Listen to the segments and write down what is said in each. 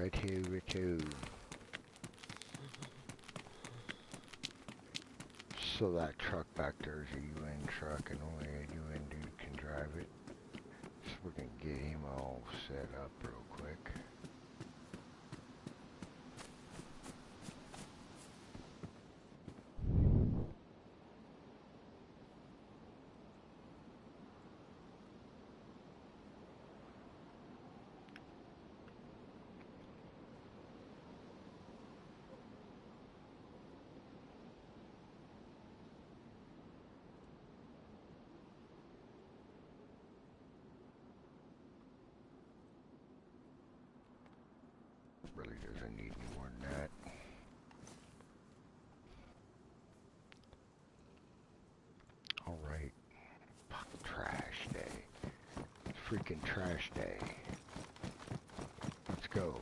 Righto. So that truck back there is a UN truck, and only a UN dude can drive it. So we can get him all set up real quick. Really doesn't need any more than that. Alright. Fuck, trash day. It's freaking trash day. Let's go.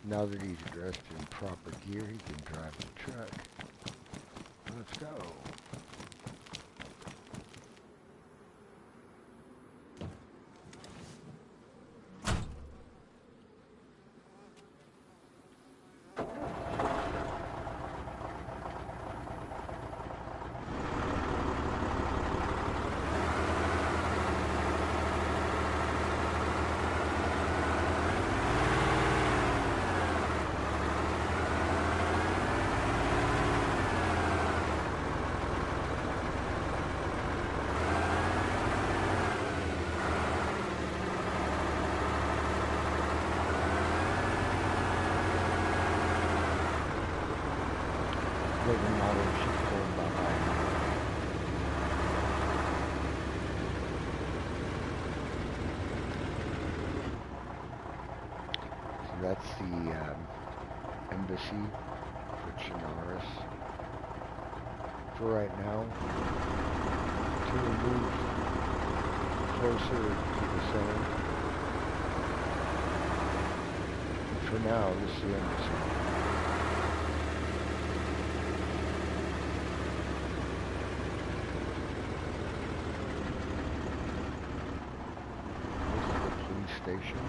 Now that he's dressed in proper gear, he can drive the truck. Let's go. Doesn't matter if she's going behind. So that's the embassy for Chinaris. For right now, to move closer to the center. And for now, this is the embassy. Station.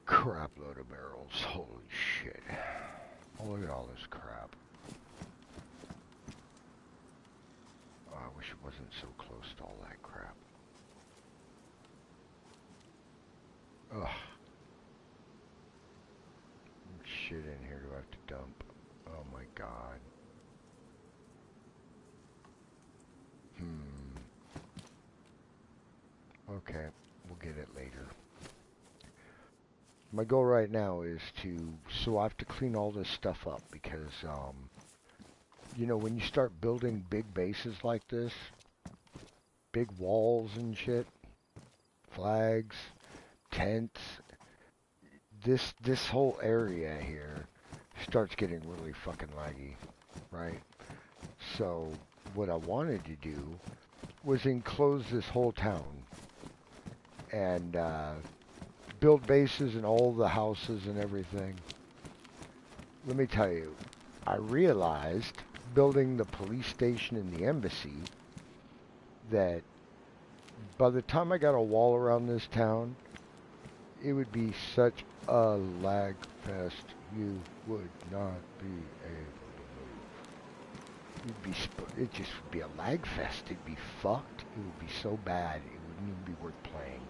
Crap load of barrels. Holy shit. Oh, look at all this crap. I wish it wasn't so close to all that crap. Ugh. Shit in here do I have to dump? Oh my god. Okay, we'll get it later. My goal right now is so I have to clean all this stuff up because, you know, when you start building big bases like this, big walls and shit, flags, tents, this whole area here starts getting really fucking laggy, right? So what I wanted to do was enclose this whole town and build bases in all the houses and everything. Let me tell you, I realized building the police station and the embassy that by the time I got a wall around this town, it would be such a lag fest. You would not be able to move. It just would be a lag fest. It'd be fucked. It would be so bad. It wouldn't even be worth playing.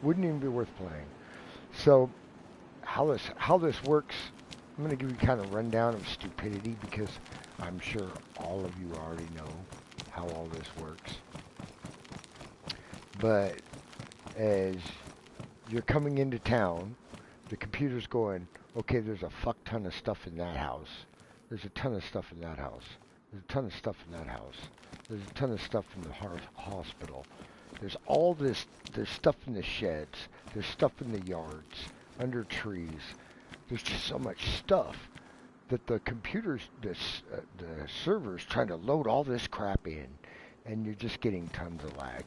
Wouldn't even be worth playing. So, how this works, I'm going to give you kind of a rundown of stupidity because I'm sure all of you already know how all this works. But as you're coming into town, the computer's going, okay, there's a fuck ton of stuff in that house. There's a ton of stuff in that house. There's a ton of stuff in that house. There's a ton of stuff in the hospital. There's all this, there's stuff in the sheds. There's stuff in the yards, under trees. There's just so much stuff that the computers, the server's trying to load all this crap in, and you're just getting tons of lag.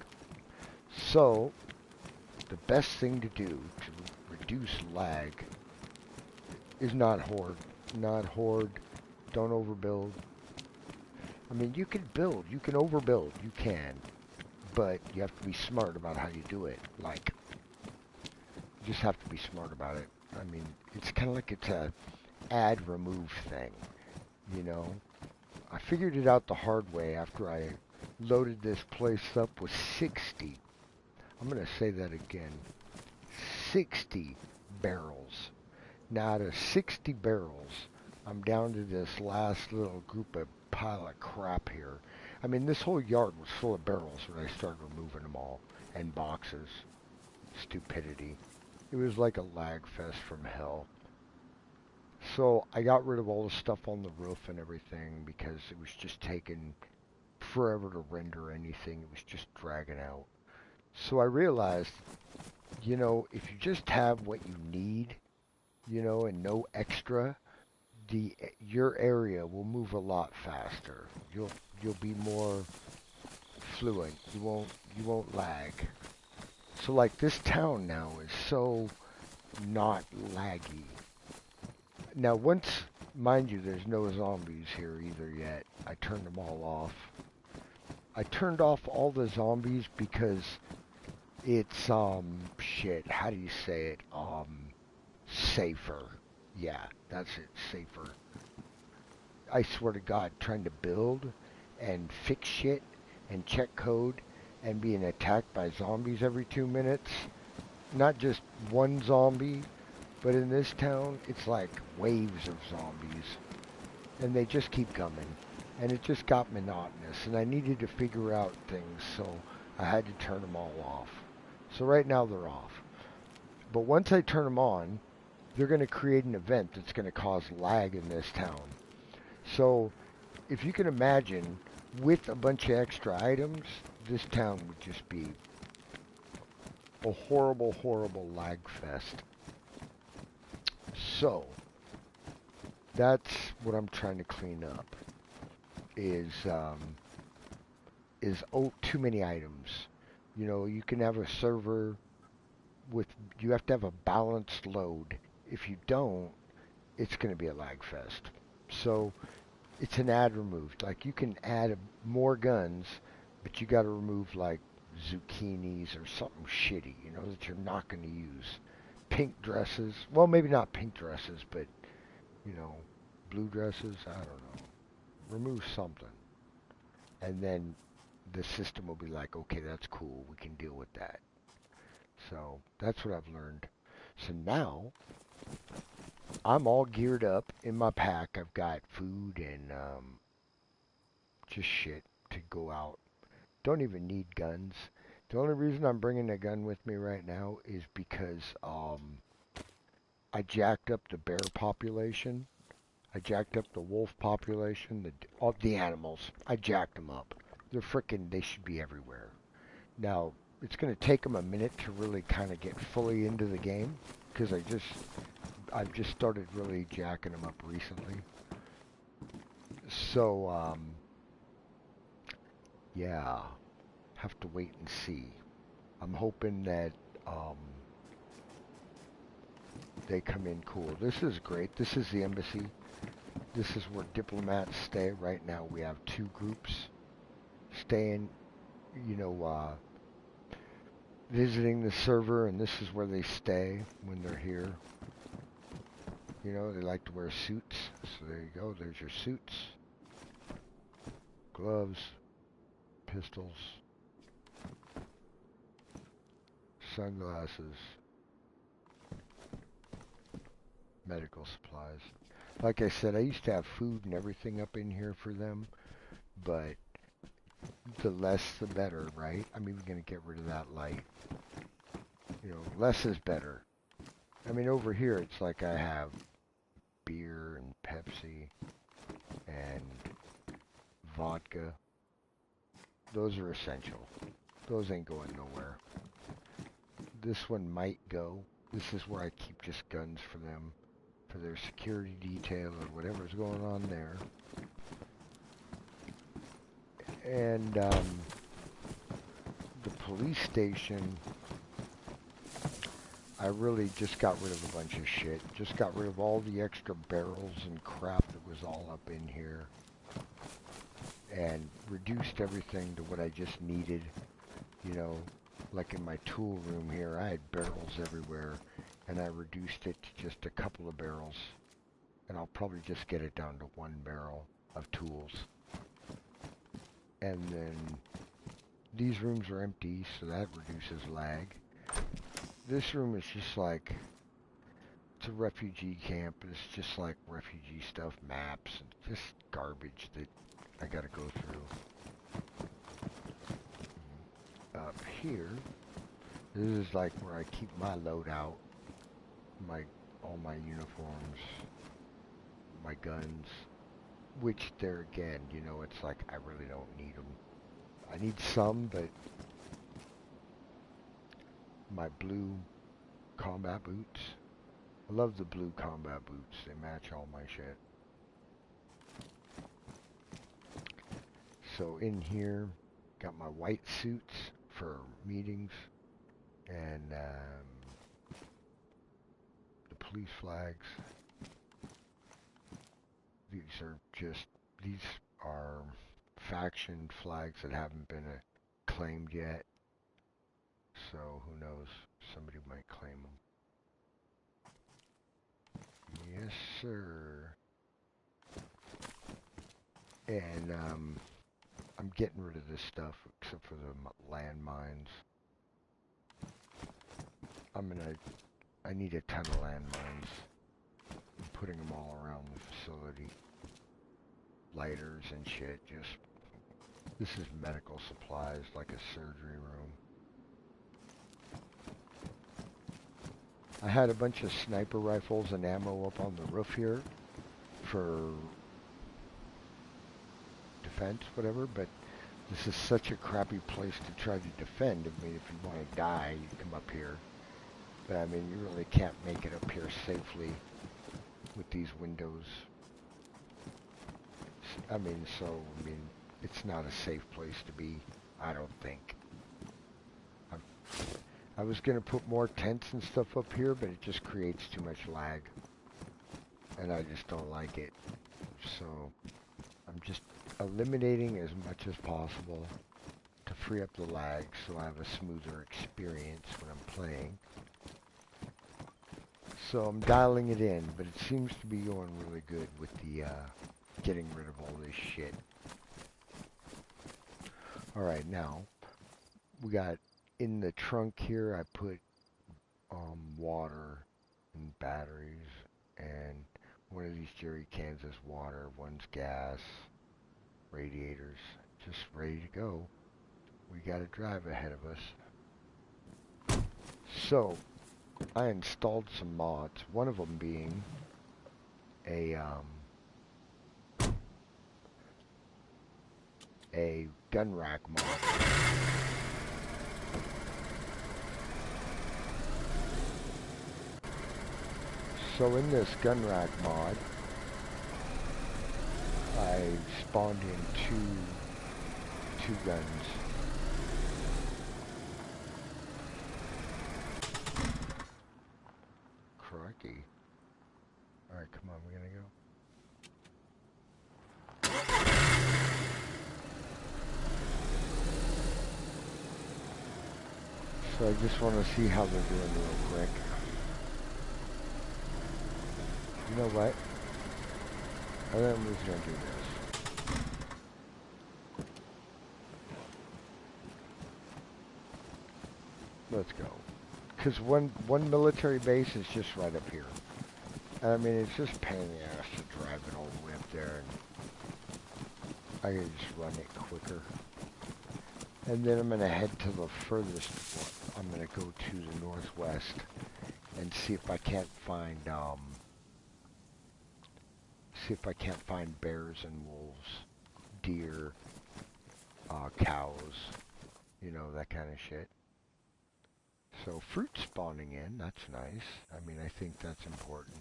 So, the best thing to do to reduce lag is not hoard. Not hoard. Don't overbuild. I mean, you can build. You can overbuild. You can. But you have to be smart about how you do it. Like, you just have to be smart about it. I mean, it's kind of like it's a add remove thing. You know? I figured it out the hard way after I loaded this place up with 60. I'm going to say that again. 60 barrels. Now out of 60 barrels, I'm down to this last little group of pile of crap here. I mean, this whole yard was full of barrels when I started removing them all. And boxes. Stupidity. It was like a lag fest from hell. So I got rid of all the stuff on the roof and everything because it was just taking forever to render anything. It was just dragging out. So I realized, you know, if you just have what you need, you know, and no extra, your area will move a lot faster. You'll be more fluent. You won't lag. So like this town now is so not laggy. Now once, mind you, there's no zombies here either yet. I turned them all off. I turned off all the zombies because it's shit, how do you say it? Safer. Yeah, that's it, safer. I swear to God, trying to build and fix shit and check code and being attacked by zombies every 2 minutes. Not just one zombie, but in this town, it's like waves of zombies. And they just keep coming. And it just got monotonous. And I needed to figure out things, so I had to turn them all off. So right now they're off. But once I turn them on, they're going to create an event that's going to cause lag in this town. So if you can imagine, with a bunch of extra items, this town would just be a horrible, horrible lag fest. So that's what I'm trying to clean up. Is too many items. You know, you can have a server with, you have to have a balanced load. If you don't, it's going to be a lag fest. So it's an add removed. Like you can add more guns, but you got to remove like zucchinis or something shitty, you know, that you're not going to use. Pink dresses. Well, maybe not pink dresses, but, you know, blue dresses. I don't know. Remove something. And then the system will be like, okay, that's cool. We can deal with that. So that's what I've learned. So now I'm all geared up in my pack. I've got food and just shit to go out. Don't even need guns. The only reason I'm bringing a gun with me right now is because I jacked up the bear population. I jacked up the wolf population, all the animals. I jacked them up. They're frickin', they should be everywhere. Now, it's going to take them a minute to really kind of get fully into the game, because I've just started really jacking them up recently. So, yeah, have to wait and see. I'm hoping that they come in cool. This is great. This is the embassy. This is where diplomats stay. Right now we have 2 groups staying, you know, visiting the server, and this is where they stay when they're here. You know, they like to wear suits. So there you go. There's your suits. Gloves. Pistols. Sunglasses. Medical supplies. Like I said, I used to have food and everything up in here for them, but the less the better, right? I mean, we're going to get rid of that light. You know, less is better. I mean, over here, it's like I have beer and Pepsi and vodka. Those are essential. Those ain't going nowhere. This one might go. This is where I keep just guns for them, for their security detail or whatever's going on there. And the police station, I really just got rid of a bunch of shit. Just got rid of all the extra barrels and crap that was all up in here. And reduced everything to what I just needed. You know, like in my tool room here, I had barrels everywhere. And I reduced it to just a couple of barrels. And I'll probably just get it down to one barrel of tools. And then these rooms are empty, so that reduces lag. This room is just like, it's a refugee camp, and it's just like refugee stuff, maps, and just garbage that I gotta go through. Up here, this is like where I keep my loadout, all my uniforms, my guns, which there again, you know, it's like I really don't need them. I need some, but my blue combat boots. I love the blue combat boots. They match all my shit. So in here, got my white suits for meetings, and the police flags. These are faction flags that haven't been claimed yet. So who knows? Somebody might claim them. Yes, sir. And I'm getting rid of this stuff except for the landmines. I need a ton of landmines. I'm putting them all around the facility. Lighters and shit. This is medical supplies, like a surgery room. I had a bunch of sniper rifles and ammo up on the roof here for defense, whatever, but this is such a crappy place to try to defend. I mean, if you want to die, you come up here. But I mean, you really can't make it up here safely with these windows. I mean, it's not a safe place to be, I don't think. I was going to put more tents and stuff up here, but it just creates too much lag. And I just don't like it. So, I'm just eliminating as much as possible to free up the lag so I have a smoother experience when I'm playing. So I'm dialing it in, but it seems to be going really good with the getting rid of all this shit. Alright, now, we got in the trunk here, I put water and batteries, and one of these jerry cans is water, one's gas, radiators, just ready to go. We got a drive ahead of us. So, I installed some mods, one of them being a gun rack mod. So in this gun rack mod, I spawned in two guns. Crikey. Alright, come on, we're gonna go. So I just want to see how they're doing real quick. You know what? I think I'm just gonna do this. Let's go. Because one military base is just right up here. I mean, it's just a pain in the ass to drive it all the way up there, and I can just run it quicker. And then I'm gonna head to the furthest one. I'm gonna go to the northwest and see if I can't find bears and wolves deer, cows, you know, that kind of shit. So fruit spawning in, that's nice. I mean, I think that's important,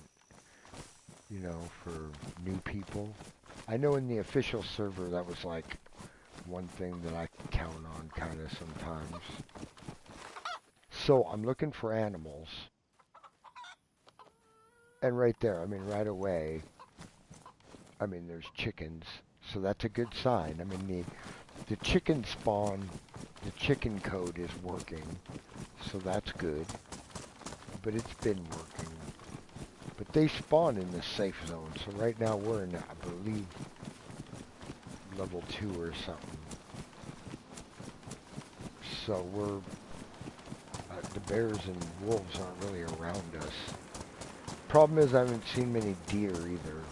you know, for new people. I know in the official server that was like one thing that I count on kind of sometimes. So I'm looking for animals. And right there, I mean, right away, I mean, there's chickens. So that's a good sign. I mean, the chicken spawn, the chicken code is working. So that's good. But it's been working. But they spawn in the safe zone. So right now we're in, I believe, level 2 or something. So we're, the bears and wolves aren't really around us. Problem is I haven't seen many deer either.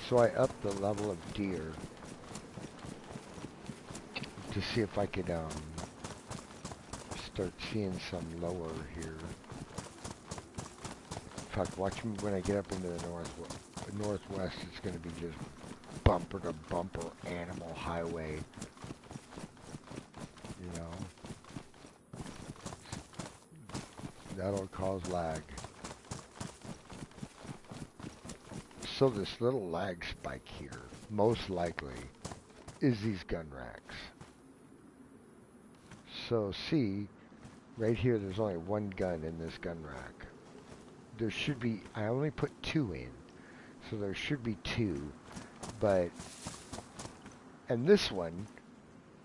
So I upped the level of deer to see if I could start seeing some lower here. In fact, watch me when I get up into the northwest, it's going to be just bumper to bumper animal highway. You know? That'll cause lag. So this little lag spike here, most likely, is these gun racks. So see, right here there's only one gun in this gun rack. There should be, I only put 2 in, so there should be 2, but, and this one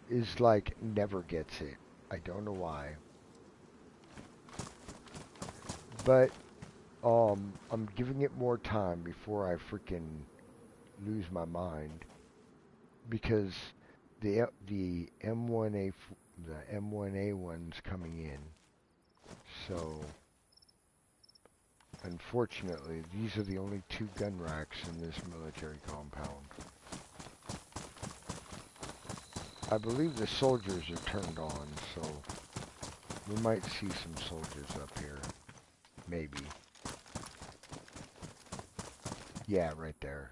is like, never gets it. I don't know why. But, I'm giving it more time before I freaking lose my mind, because the M1A one's coming in. So unfortunately, these are the only 2 gun racks in this military compound. I believe the soldiers are turned on, so we might see some soldiers up here. Maybe. Yeah, right there.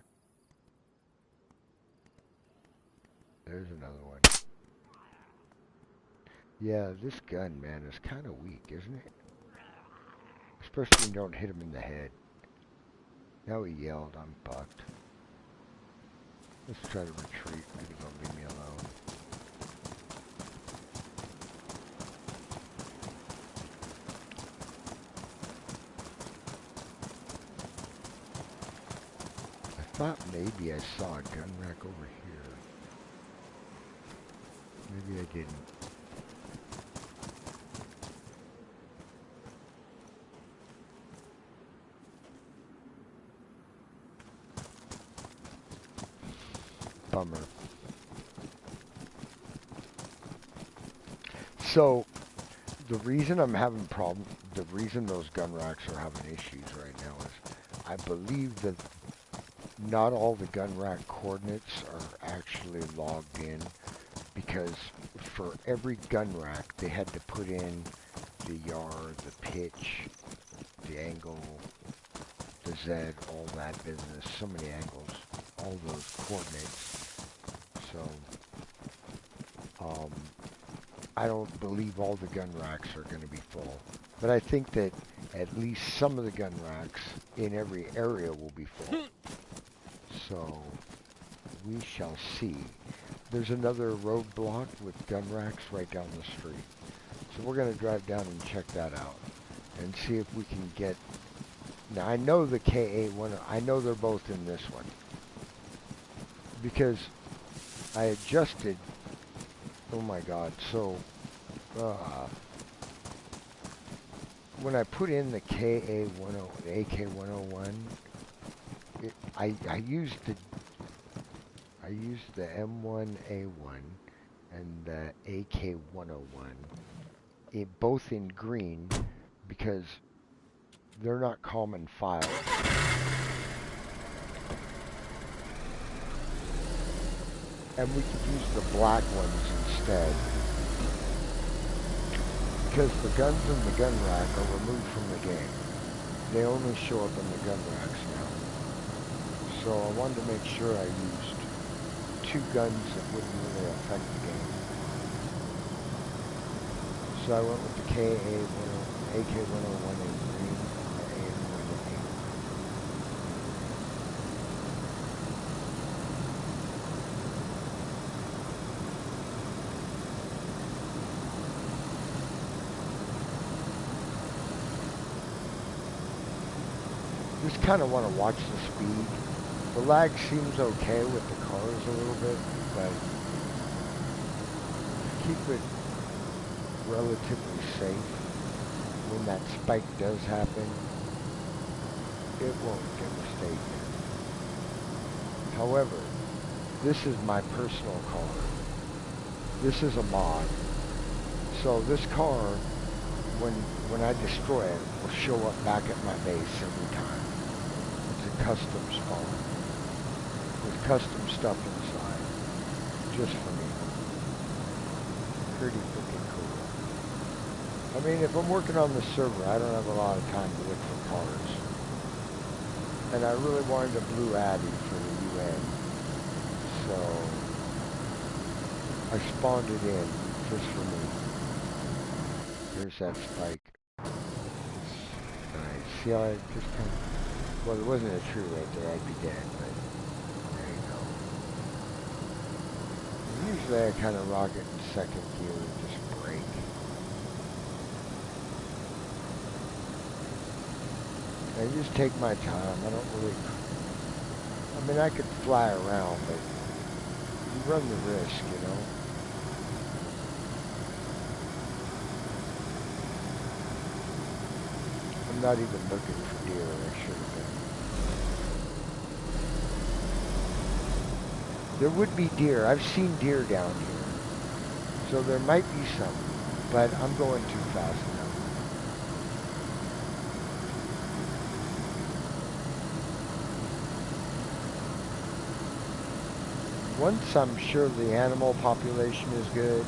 There's another one. Yeah, this gun, man, is kind of weak, isn't it? Especially when you don't hit him in the head. Now he yelled, I'm fucked. Let's try to retreat. Maybe they'll leave me alone. I thought maybe I saw a gun rack over here. Maybe I didn't. Bummer. So, the reason I'm having the reason those gun racks are having issues right now is I believe that not all the gun rack coordinates are actually logged in, because for every gun rack they had to put in the yard, the pitch, the angle, the Z, all that business, so many angles, all those coordinates. So, I don't believe all the gun racks are going to be full. But I think that at least some of the gun racks in every area will be full. So, we shall see. There's another roadblock with gun racks right down the street. So we're going to drive down and check that out. And see if we can get... Now, I know the KA1, I know they're both in this one. Because I adjusted... Oh my god, so... when I put in the AK101, I used the M1A1 and the AK101, both in green, because they're not common files. And we could use the black ones instead. Because the guns in the gun rack are removed from the game. They only show up in the gun racks now. So I wanted to make sure I used two guns that wouldn't really affect the game. So I went with the AK-101 in green and the AM-1 in pink. Just kind of want to watch the speed. The lag seems okay with the cars a little bit, but keep it relatively safe. When that spike does happen, it won't devastate you. However, this is my personal car. This is a mod. So this car, when I destroy it, will show up back at my base every time. It's a custom spawn with custom stuff inside, just for me. Pretty freaking cool. I mean, if I'm working on the server, I don't have a lot of time to look for cars. And I really wanted a blue Addy for the UN. So I spawned it in just for me. Here's that spike. Alright, see how I just kind of... Well, there wasn't a tree right there, I'd be dead, but there you go. Usually I kind of rock it in second gear and just brake. I just take my time, I don't really... I mean, I could fly around, but you run the risk, you know? I'm not even looking for deer, I should have been. There would be deer. I've seen deer down here. So there might be some, but I'm going too fast now. Once I'm sure the animal population is good,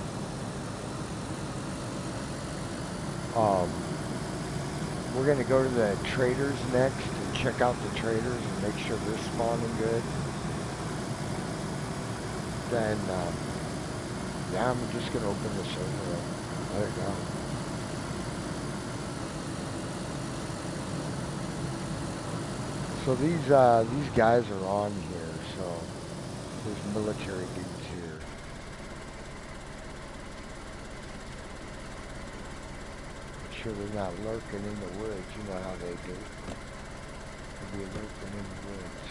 we're going to go to the traders next and check out the traders and make sure they're spawning good. Then, yeah, I'm just going to open the server up. Let it go. So these guys are on here, so there's military dudes here. Sure they're not lurking in the woods, you know how they do. They'll be lurking in the woods.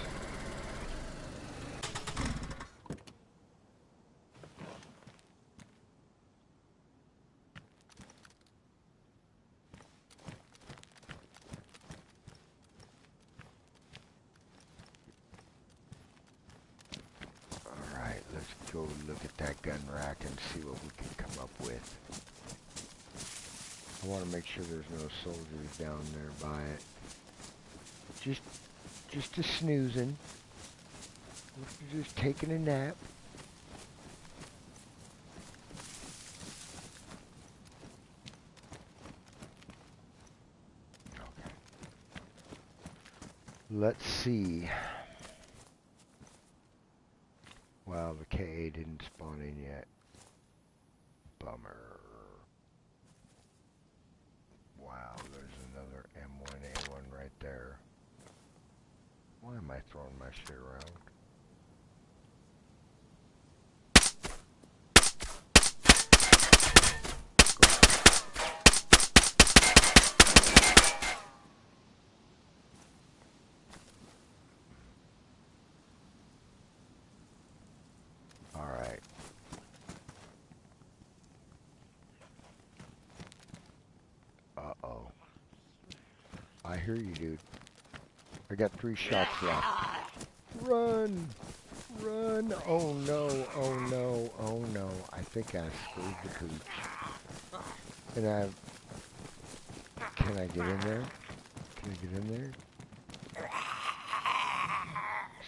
Alright, let's go look at that gun rack and see what we can come up with. I want to make sure there's no soldiers down there by it. Just a snoozing. Just taking a nap. Okay. Let's see. Wow, the KA didn't spawn in yet. Bummer. Wow, there's another M1A1 right there. Why am I throwing my shit around? Alright. Uh-oh. I hear you, dude. I got 3 shots left. Run! Run! Oh no, oh no, oh no. I think I screwed the cooch. And can I get in there? Can I get in there?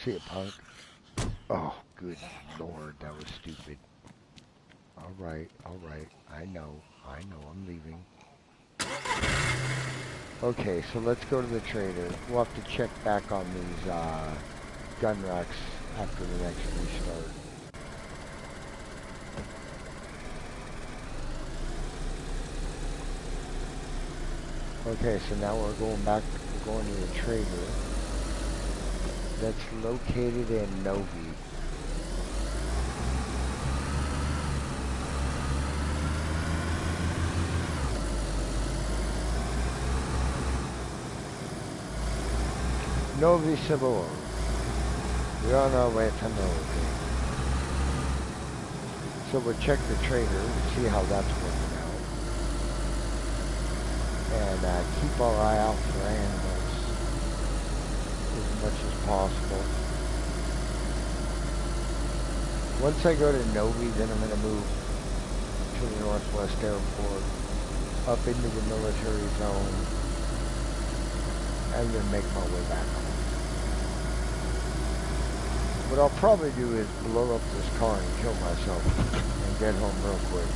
See it, punk. Oh, good lord, that was stupid. Alright, I know, I'm leaving. Okay, so let's go to the trader. We'll have to check back on these gun racks after the next restart. Okay, so now we're going back, we're going to the trader that's located in Novi. Novi Sabor. We're on our way to Novi. So we'll check the trader and see how that's working out. And keep our eye out for animals as much as possible. Once I go to Novi, then I'm going to move to the Northwest Airport, up into the military zone, and then make my way back home. What I'll probably do is blow up this car and kill myself and get home real quick.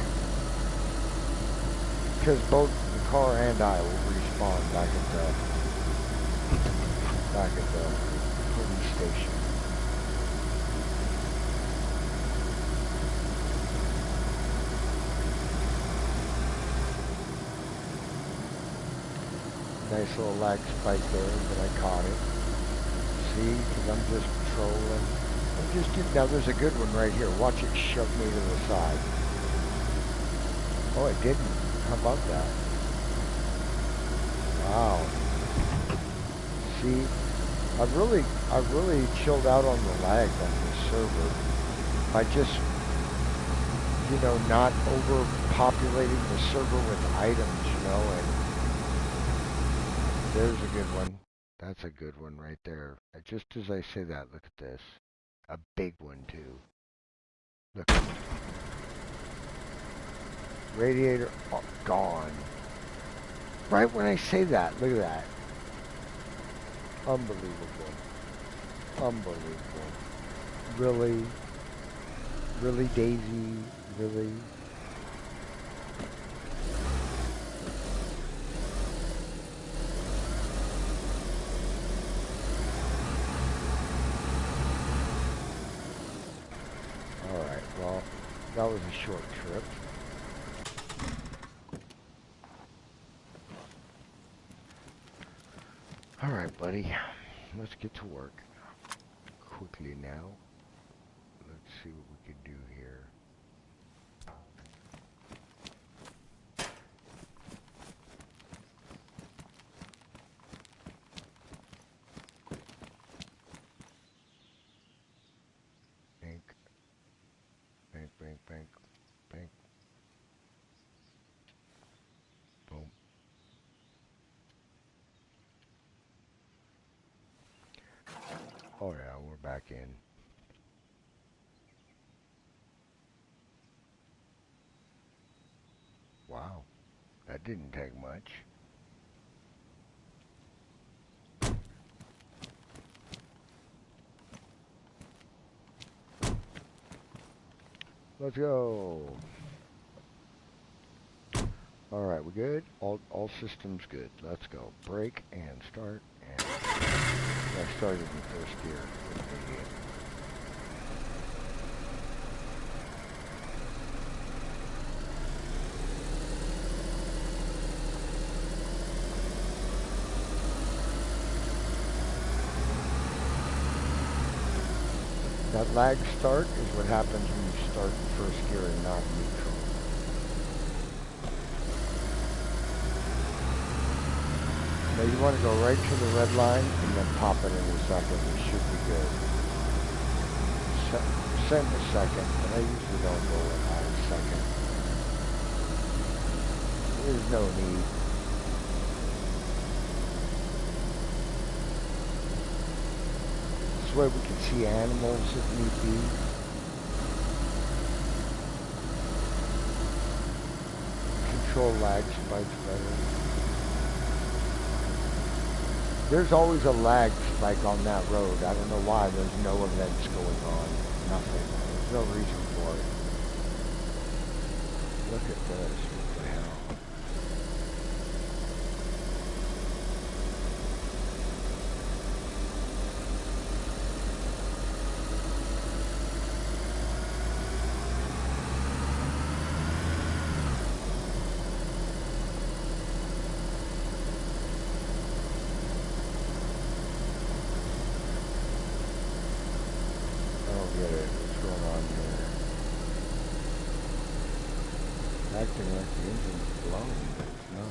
Because both the car and I will respawn back at the police station. Nice little lag spike there, but I caught it. See, because I'm just trolling. Now there's a good one right here. Watch it shove me to the side. Oh, it didn't. How about that? Wow. See, I've really chilled out on the lag on this server by just, you know, not overpopulating the server with items, you know, and there's a good one. That's a good one right there. Just as I say that, look at this. A big one, too. Look. Radiator gone. Right when I say that, look at that. Unbelievable. Unbelievable. Really? Really, DayZ? Really? Alright, well, that was a short trip. Alright, buddy. Let's get to work. Quickly now. Let's see what we can do here. Bank. Bank, bank, bank, bank. Boom. Oh yeah, we're back in. Wow. That didn't take much. Let's go. Alright, we good? All systems good. Let's go. Brake and start. And I started in first gear. Idiot. That lag start is what happens when you start in first gear and not neutral. Now you want to go right to the red line and then pop it in a second. It should be good. Set in a second, but I usually don't go in on a second. There's no need. This way we can see animals if need be. Control lag spikes better. There's always a lag spike on that road. I don't know why. There's no events going on. Nothing. There's no reason for it. Look at this. What the hell? acting like the engine's blown, but it's not.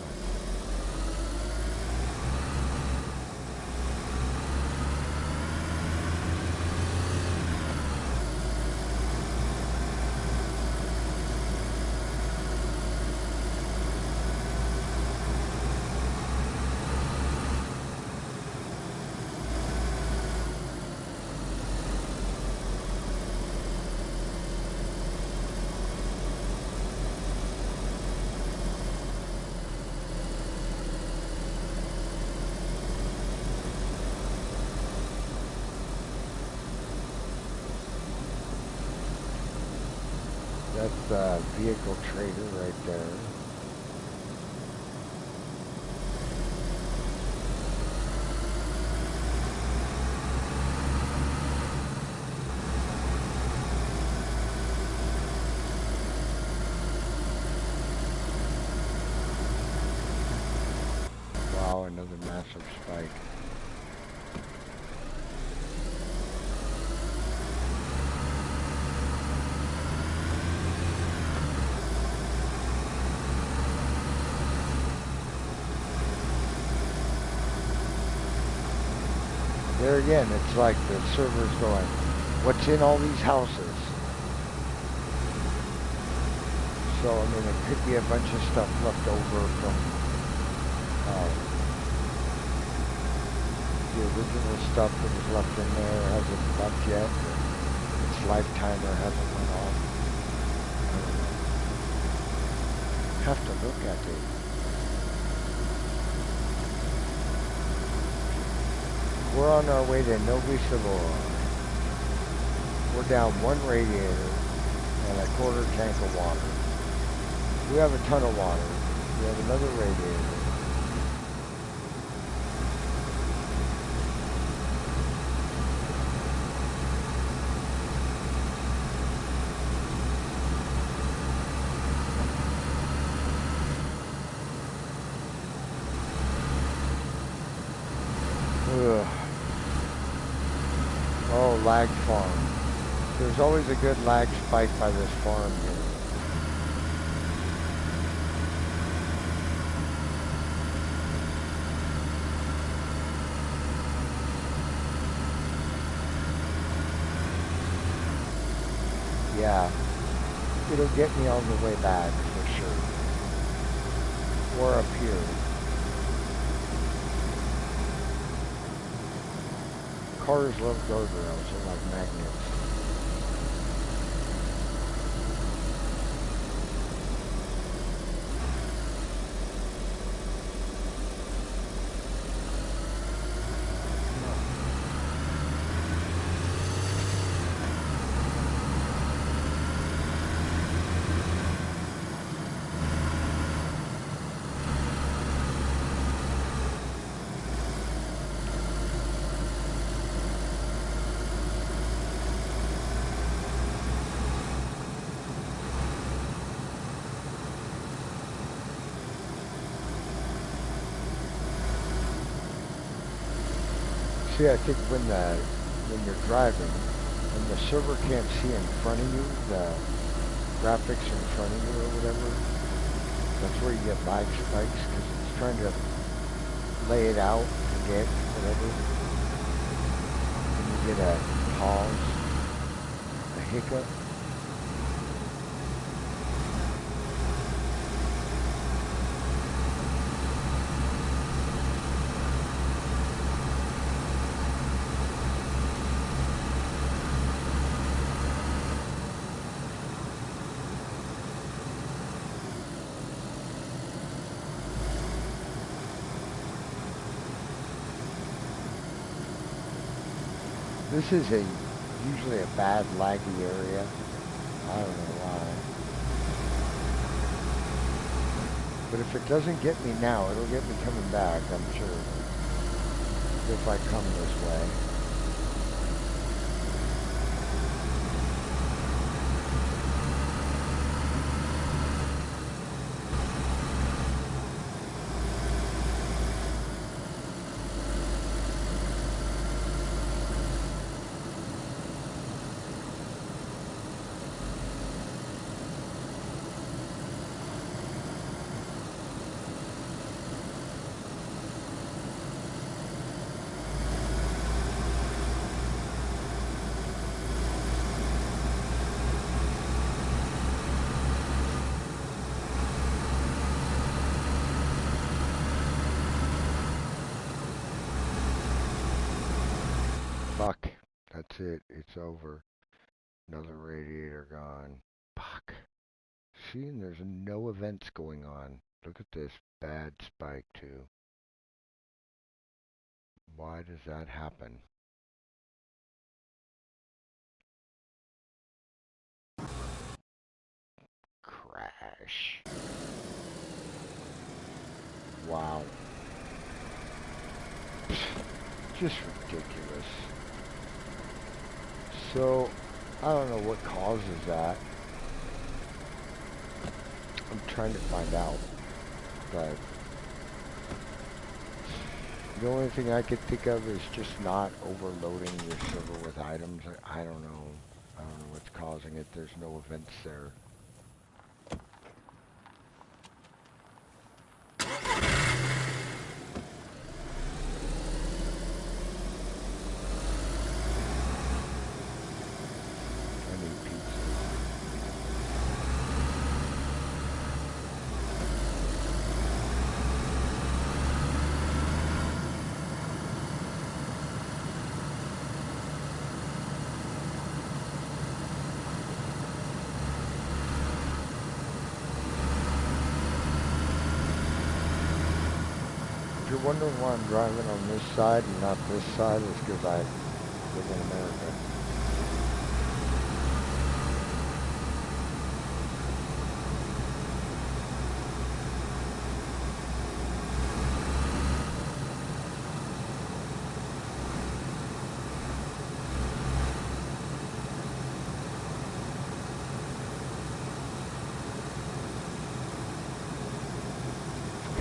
That's the vehicle trader right there. Wow, another massive spike. There again, it's like the server's going, what's in all these houses? So, I mean, it could be a bunch of stuff left over from the original stuff that was left in there, hasn't left yet, or its lifetimer hasn't went off. I don't know. Have to look at it. We're on our way to Novi Srever. We're down one radiator and a quarter tank of water. We have a ton of water. We have another radiator. Ugh. Oh, lag farm. There's always a good lag spike by this farm here. Yeah, it'll get me on the way back for sure. Or up here. Cars love guardrails, they're like magnets. See, I think when you're driving, when the server can't see in front of you, the graphics in front of you or whatever, that's where you get lag spikes, because it's trying to lay it out, forget, whatever. And you get a pause, a hiccup. This is usually a bad laggy area. I don't know why. But if it doesn't get me now, it'll get me coming back, I'm sure. If I come this way. That's it. It's over. Another radiator gone. Fuck. See, and there's no events going on. Look at this bad spike too. Why does that happen? Crash. Wow. Just ridiculous. So, I don't know what causes that. I'm trying to find out. But the only thing I could think of is just not overloading your server with items. I don't know. I don't know what's causing it. There's no events there. I need pizza. If you're wondering why I'm driving on this side and not this side, it's because I live in America.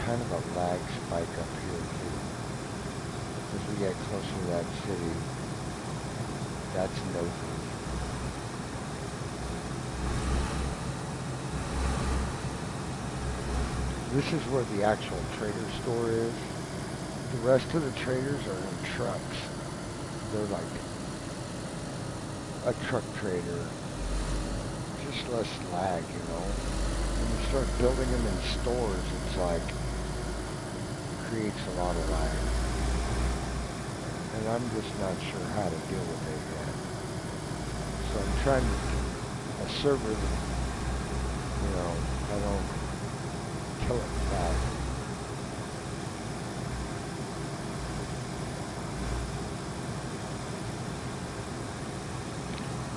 Kind of a lag spike up here too. As we get closer to that city, that's nosy. This is where the actual trader store is. The rest of the traders are in trucks. They're like a truck trader. Just less lag, you know. When you start building them in stores, it's like creates a lot of lag. And I'm just not sure how to deal with it yet. So I'm trying to a server that, you know, I don't kill it fast.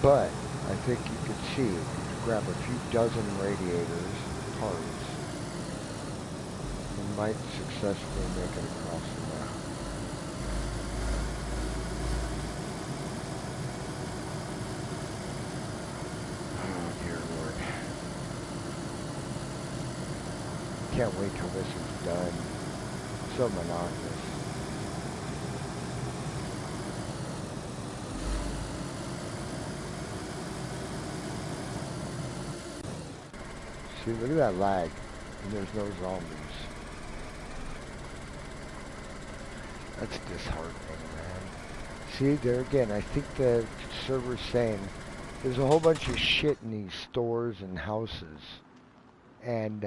But I think you could see if you grab a few dozen radiators, parts, you might successfully make it across the map. Oh dear Lord. Can't wait till this is done. So monotonous. See, look at that lag. And there's no zombies. That's disheartening, man. See, there again, I think the server's saying there's a whole bunch of shit in these stores and houses. And,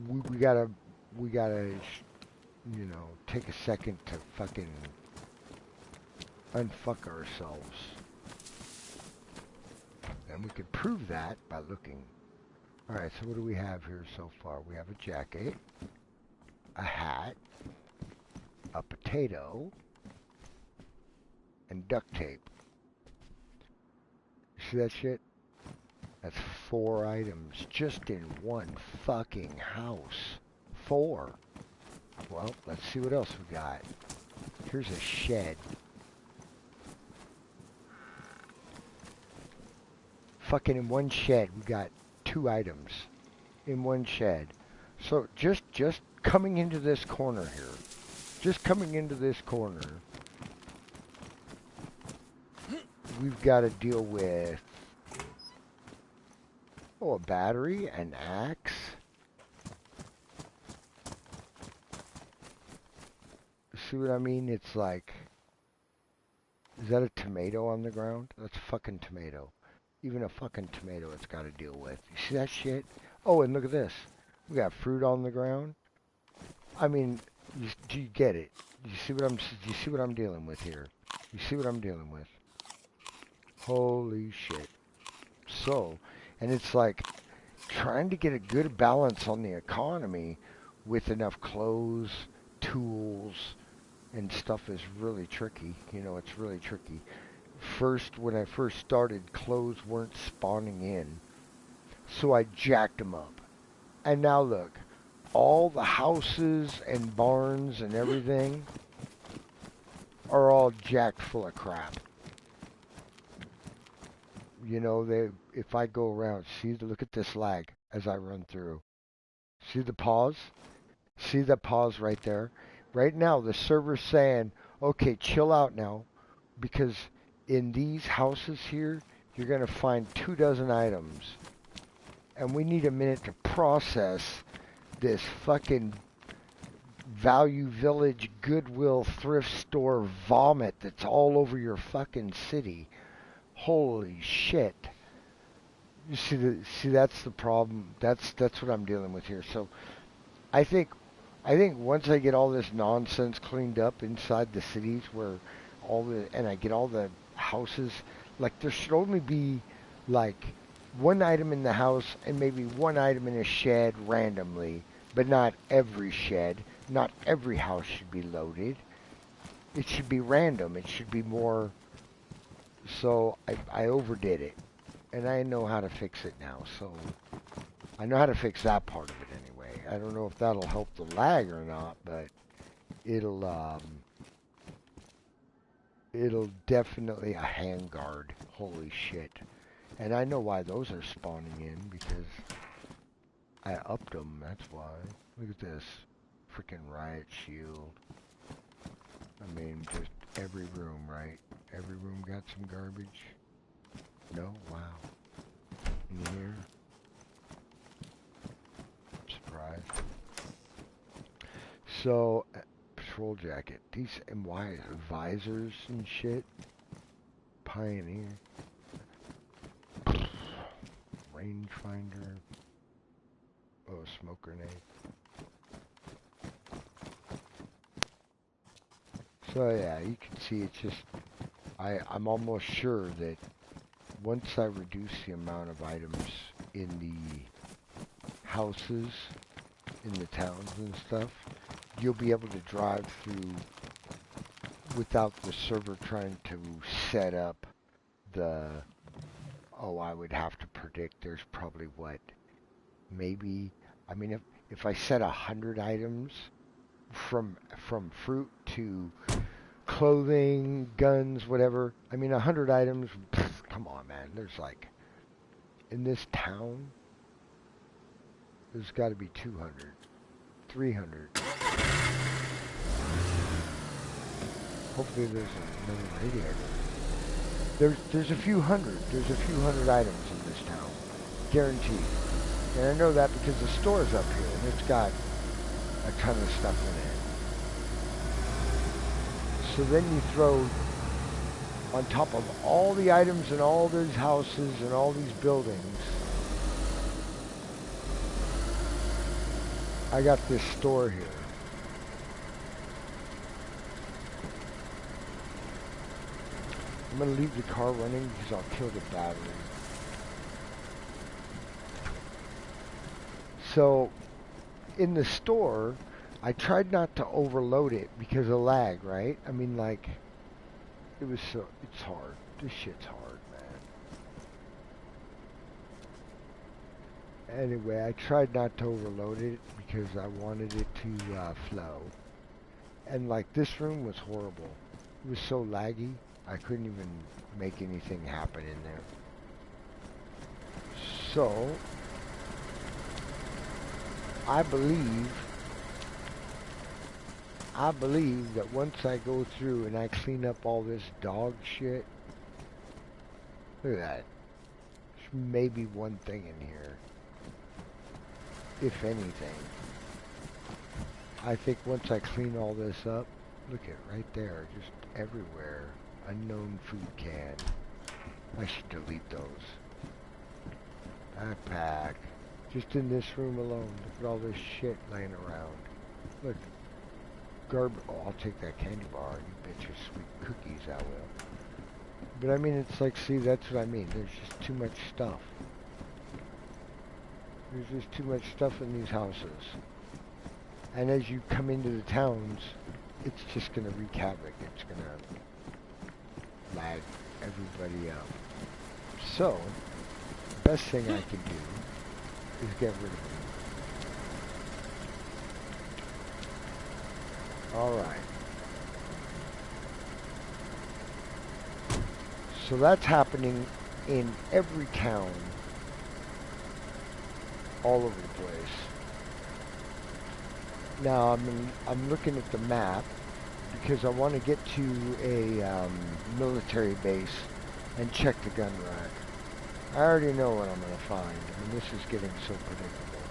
we gotta, you know, take a second to fucking unfuck ourselves. And we can prove that by looking. Alright, so what do we have here so far? We have a jacket, a hat, a potato, and duct tape. See that shit? That's 4 items just in one fucking house. 4. Well, let's see what else we got. Here's a shed. Fucking in one shed, we got 2 items in one shed. So just coming into this corner here, just coming into this corner, we've got to deal with, oh, a battery, an axe. See what I mean? It's like, is that a tomato on the ground? That's a fucking tomato. Even a fucking tomato it's got to deal with. You see that shit? Oh, and look at this. We got fruit on the ground. I mean, do you get it? You see what I'm dealing with here? You see what I'm dealing with? Holy shit. So, and it's like trying to get a good balance on the economy with enough clothes, tools, and stuff is really tricky. You know, it's really tricky. First, when I first started, clothes weren't spawning in, so I jacked them up. And now look, all the houses and barns and everything are all jacked full of crap. You know, if I go around, look at this lag as I run through. See the pause? See the pause right there? Right now, the server's saying, okay, chill out now, because in these houses here, you're going to find 24 items. And we need a minute to process this fucking Value Village Goodwill thrift store vomit that's all over your fucking city. Holy shit. You see that's the problem. That's what I'm dealing with here. So I think once I get all this nonsense cleaned up inside the cities where and I get all the houses, like there should only be like one item in the house and maybe one item in a shed randomly, but not every shed. Not every house should be loaded. It should be random. It should be more. So I overdid it, and I know how to fix it now. So I know how to fix that part of it anyway. I don't know if that'll help the lag or not, but it'll definitely a handguard. Holy shit. And I know why those are spawning in, because I upped them, that's why. Look at this. Freaking riot shield. I mean, just every room, right? Every room got some garbage. No? Wow. In here? I'm surprised. So, patrol jacket. These MY visors and shit. Pioneer. Rangefinder. Oh, smoke grenade. So yeah, you can see it's just, I'm almost sure that once I reduce the amount of items in the houses, in the towns and stuff, you'll be able to drive through without the server trying to set up the, oh, I would have to predict there's probably what, maybe, I mean, if I set 100 items from fruit to clothing, guns, whatever, I mean, 100 items, pff, come on, man, there's like, in this town, there's got to be 200, 300. Hopefully there's another radiator. There's a few hundred items in this town, guaranteed. And I know that because the store's up here, and it's got a ton of stuff in it. So then you throw, on top of all the items in all these houses and all these buildings, I got this store here. I'm going to leave the car running because I'll kill the battery. So, in the store, I tried not to overload it because of lag, right? I mean, like, it's hard. This shit's hard, man. Anyway, I tried not to overload it because I wanted it to flow. And, like, this room was horrible. It was so laggy, I couldn't even make anything happen in there. So, I believe that once I go through and I clean up all this dog shit, look at that. There's maybe one thing in here, if anything. I think once I clean all this up, look at right there, just everywhere. Unknown food can. I should delete those. Backpack. Just in this room alone. Look at all this shit laying around. Look. Oh, I'll take that candy bar. You bet your sweet cookies I will. But I mean, it's like, see, that's what I mean. There's just too much stuff. There's just too much stuff in these houses. And as you come into the towns, it's just going to wreak havoc. It's going to lag everybody up. So, the best thing I can do is get rid of them. Alright. So that's happening in every town all over the place. Now I'm looking at the map because I want to get to a military base and check the gun rack. I already know what I'm going to find. I mean, this is getting so predictable.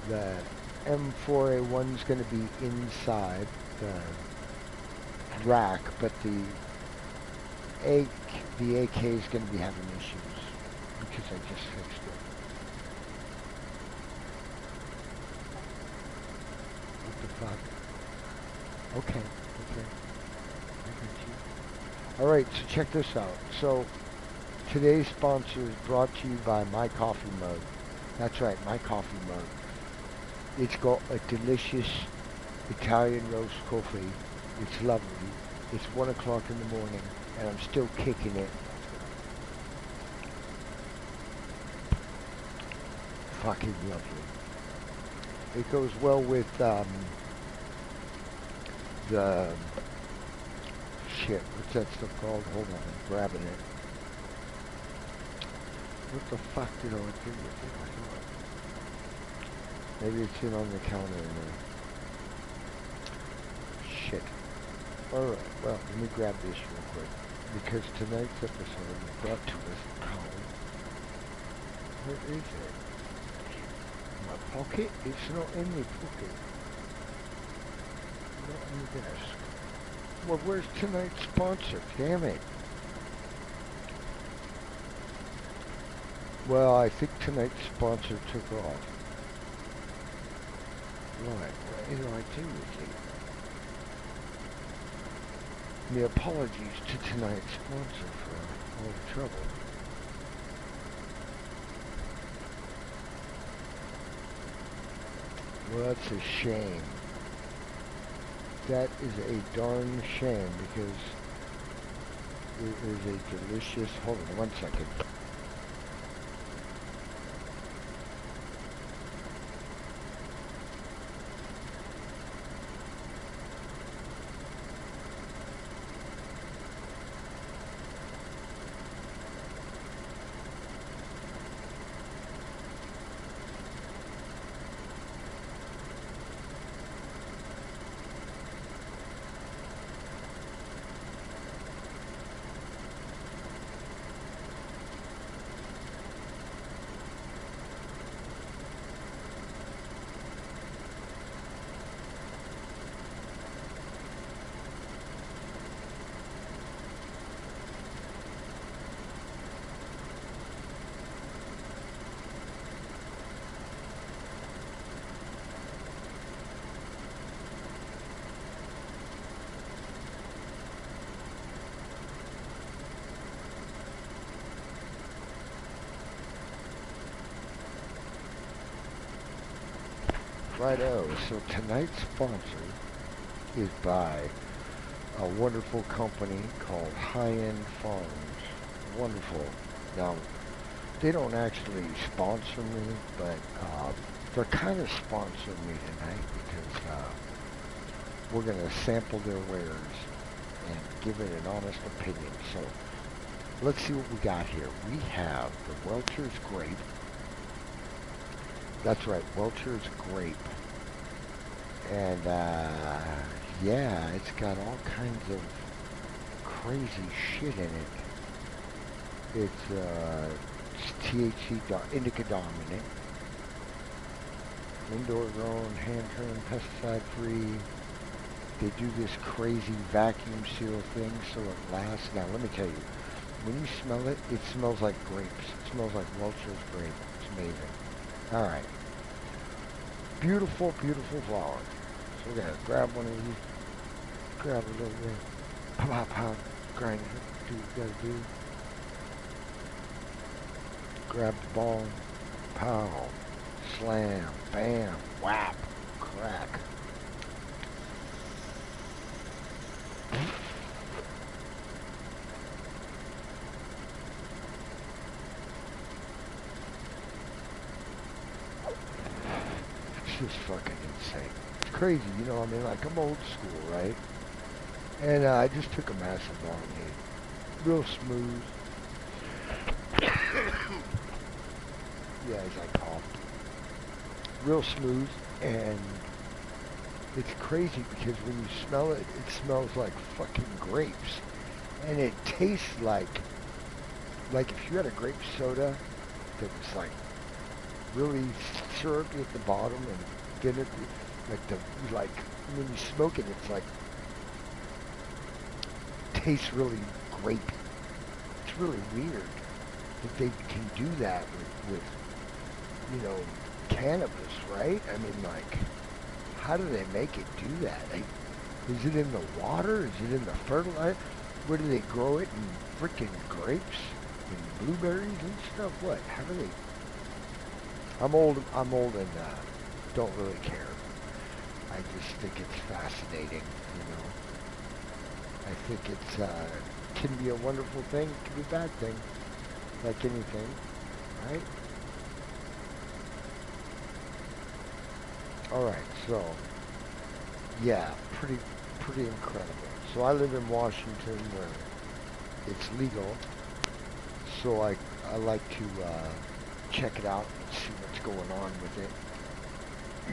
The M4A1 is going to be inside the rack, but the AK is going to be having issues because I just fixed it. What the fuck? Okay. I got you. Alright, so check this out. So, today's sponsor is brought to you by My Coffee Mug. That's right, My Coffee Mug. It's got a delicious Italian roast coffee. It's lovely. It's 1 o'clock in the morning, and I'm still kicking it. Fucking lovely. It goes well with the shit. What's that stuff called? Hold on, I'm grabbing it. What the fuck did I do with it? Maybe it's in on the counter in there. Shit. Alright, well, let me grab this real quick. Because tonight's episode is brought to us by... Where is it? My pocket? It's not in my pocket. Not on the desk. Well, where's tonight's sponsor? Damn it. Well, I think tonight's sponsor took off. Right, what do I do with it? My apologies to tonight's sponsor for all the trouble. Well, that's a shame. That is a darn shame because it is a delicious... Hold on 1 second. Righto, so tonight's sponsor is by a wonderful company called High End Farms. Wonderful. Now, they don't actually sponsor me, but they're kind of sponsoring me tonight because we're going to sample their wares and give it an honest opinion. So, let's see what we got here. We have the Welch's Grape. That's right, Welch's Grape. And, yeah, it's got all kinds of crazy shit in it. It's THC, indica dominant. Indoor grown, hand-turned, pesticide-free. They do this crazy vacuum seal thing so it lasts. Now, let me tell you, when you smell it, it smells like grapes. It smells like Welch's Grape. It's amazing. Alright. Beautiful, beautiful flower. So we're gonna grab one of these, grab a little bit, pop, pop, pop, grind it, do what you gotta do. Grab the ball, pow, slam, bam, whap, crack. It's just fucking insane. It's crazy, you know, I mean, like, I'm old school, right? And I just took a massive long hit. Real smooth. Yeah, as I coughed. Real smooth, and it's crazy because when you smell it, it smells like fucking grapes. And it tastes like if you had a grape soda that was like really syrupy at the bottom and then it, like when you smoke it, it's like, tastes really grapey. It's really weird that they can do that with you know, cannabis, right? I mean, like, how do they make it do that? Like, is it in the water? Is it in the fertilizer? Where do they grow it? In freaking grapes and blueberries and stuff? What? How do they? I'm old and don't really care. I just think it's fascinating, you know. I think it's can be a wonderful thing, it can be a bad thing, like anything, right? Alright, so, yeah, pretty incredible. So I live in Washington where it's legal, so I like to check it out and see what's going on with it.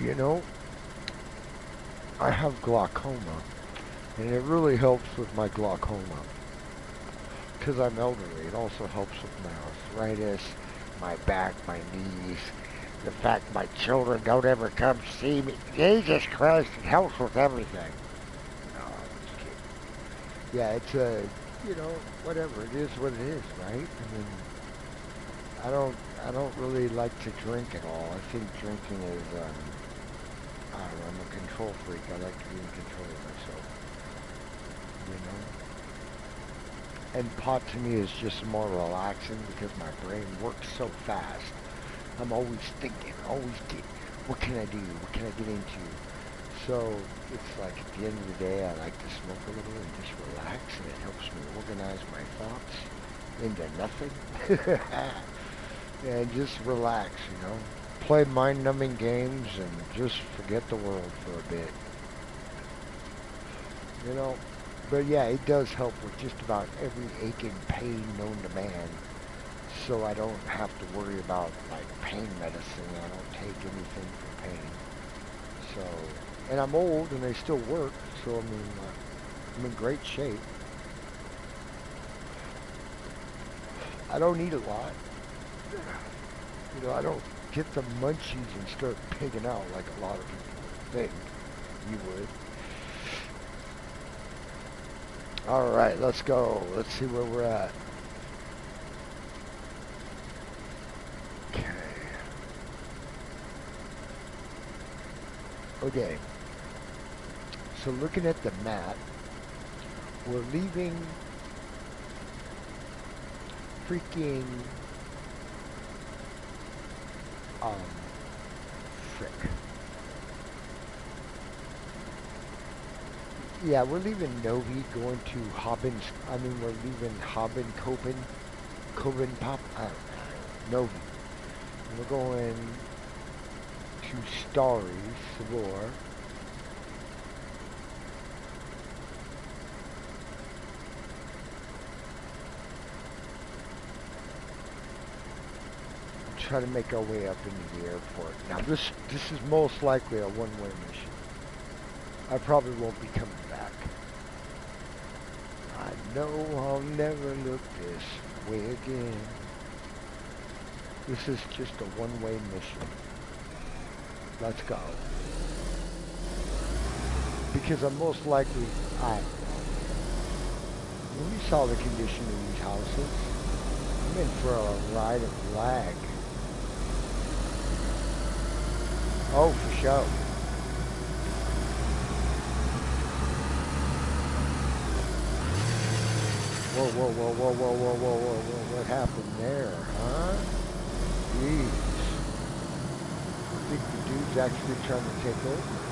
You know, I have glaucoma, and it really helps with my glaucoma, because I'm elderly. It also helps with my arthritis, my back, my knees. The fact my children don't ever come see me. Jesus Christ, it helps with everything. No, I'm just kidding. Yeah, it's you know, whatever. It is what it is, right? I mean, I don't really like to drink at all. I think drinking is, I don't know, I'm a control freak. I like to be in control of myself, you know? And pot to me is just more relaxing because my brain works so fast. I'm always thinking, what can I do? What can I get into? So it's like at the end of the day, I like to smoke a little and just relax, and it helps me organize my thoughts into nothing. And just relax, you know. Play mind-numbing games and just forget the world for a bit. You know, but yeah, it does help with just about every ache and pain known to man. So I don't have to worry about, like, pain medicine. I don't take anything for pain. So, and I'm old and they still work. So, I mean, I'm in great shape. I don't eat a lot. You know, I don't get the munchies and start pigging out like a lot of people think you would. Alright, let's go. Let's see where we're at. Okay, so looking at the map, we're leaving freaking, frick. Yeah, we're leaving Novi, going to we're leaving Coben Pop, Novi. We're going to Starry, Srever. Try to make our way up into the airport. Now this is most likely a one-way mission. I probably won't be coming back. I know I'll never look this way again. This is just a one-way mission. Let's go. Because I'm most likely, when you saw the condition of these houses, I'm in for a ride of lag. Oh, for sure. Whoa, whoa, whoa, whoa, whoa, whoa, whoa, whoa, whoa. What happened there, huh? Jeez. I think the dude's actually trying to take over.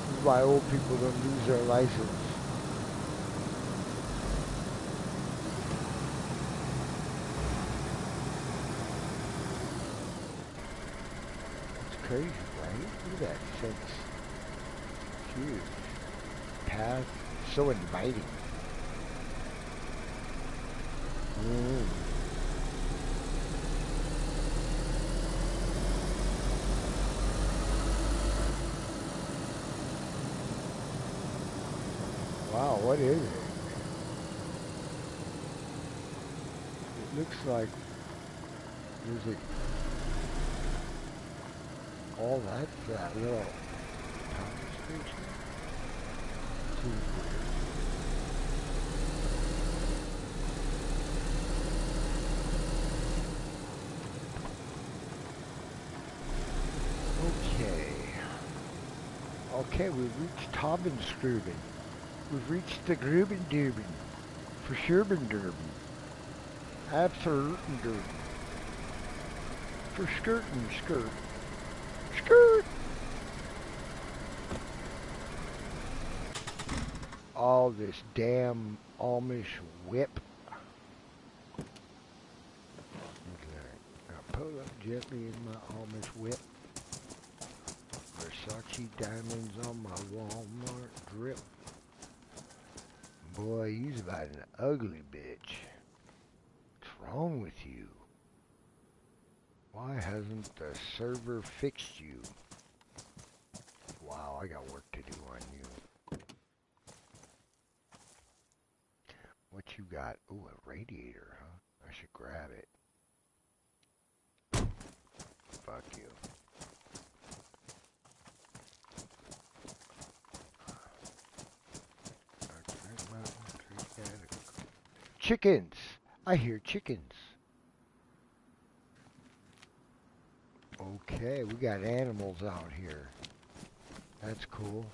This is why old people don't lose their license. It's crazy, right? Look at that fence. Huge. Path. So inviting. Mm. Wow, what is it? It looks like there's all that little power station. Seems weird. Okay. Okay, we've reached Tobensgruben. We've reached the Grubenduben. For Scherbenderben. Absoluten. For skirtin' skirt. Skirt! All this damn Amish whip. Okay. Now pull up gently in my Amish whip. Versace diamonds on my Walmart drip. Boy, you's about an ugly bitch. What's wrong with you? Why hasn't the server fixed you? Wow, I got work to do on you. What you got? Ooh, a radiator, huh? I should grab it. Fuck you. Chickens! I hear chickens. Okay, we got animals out here. That's cool.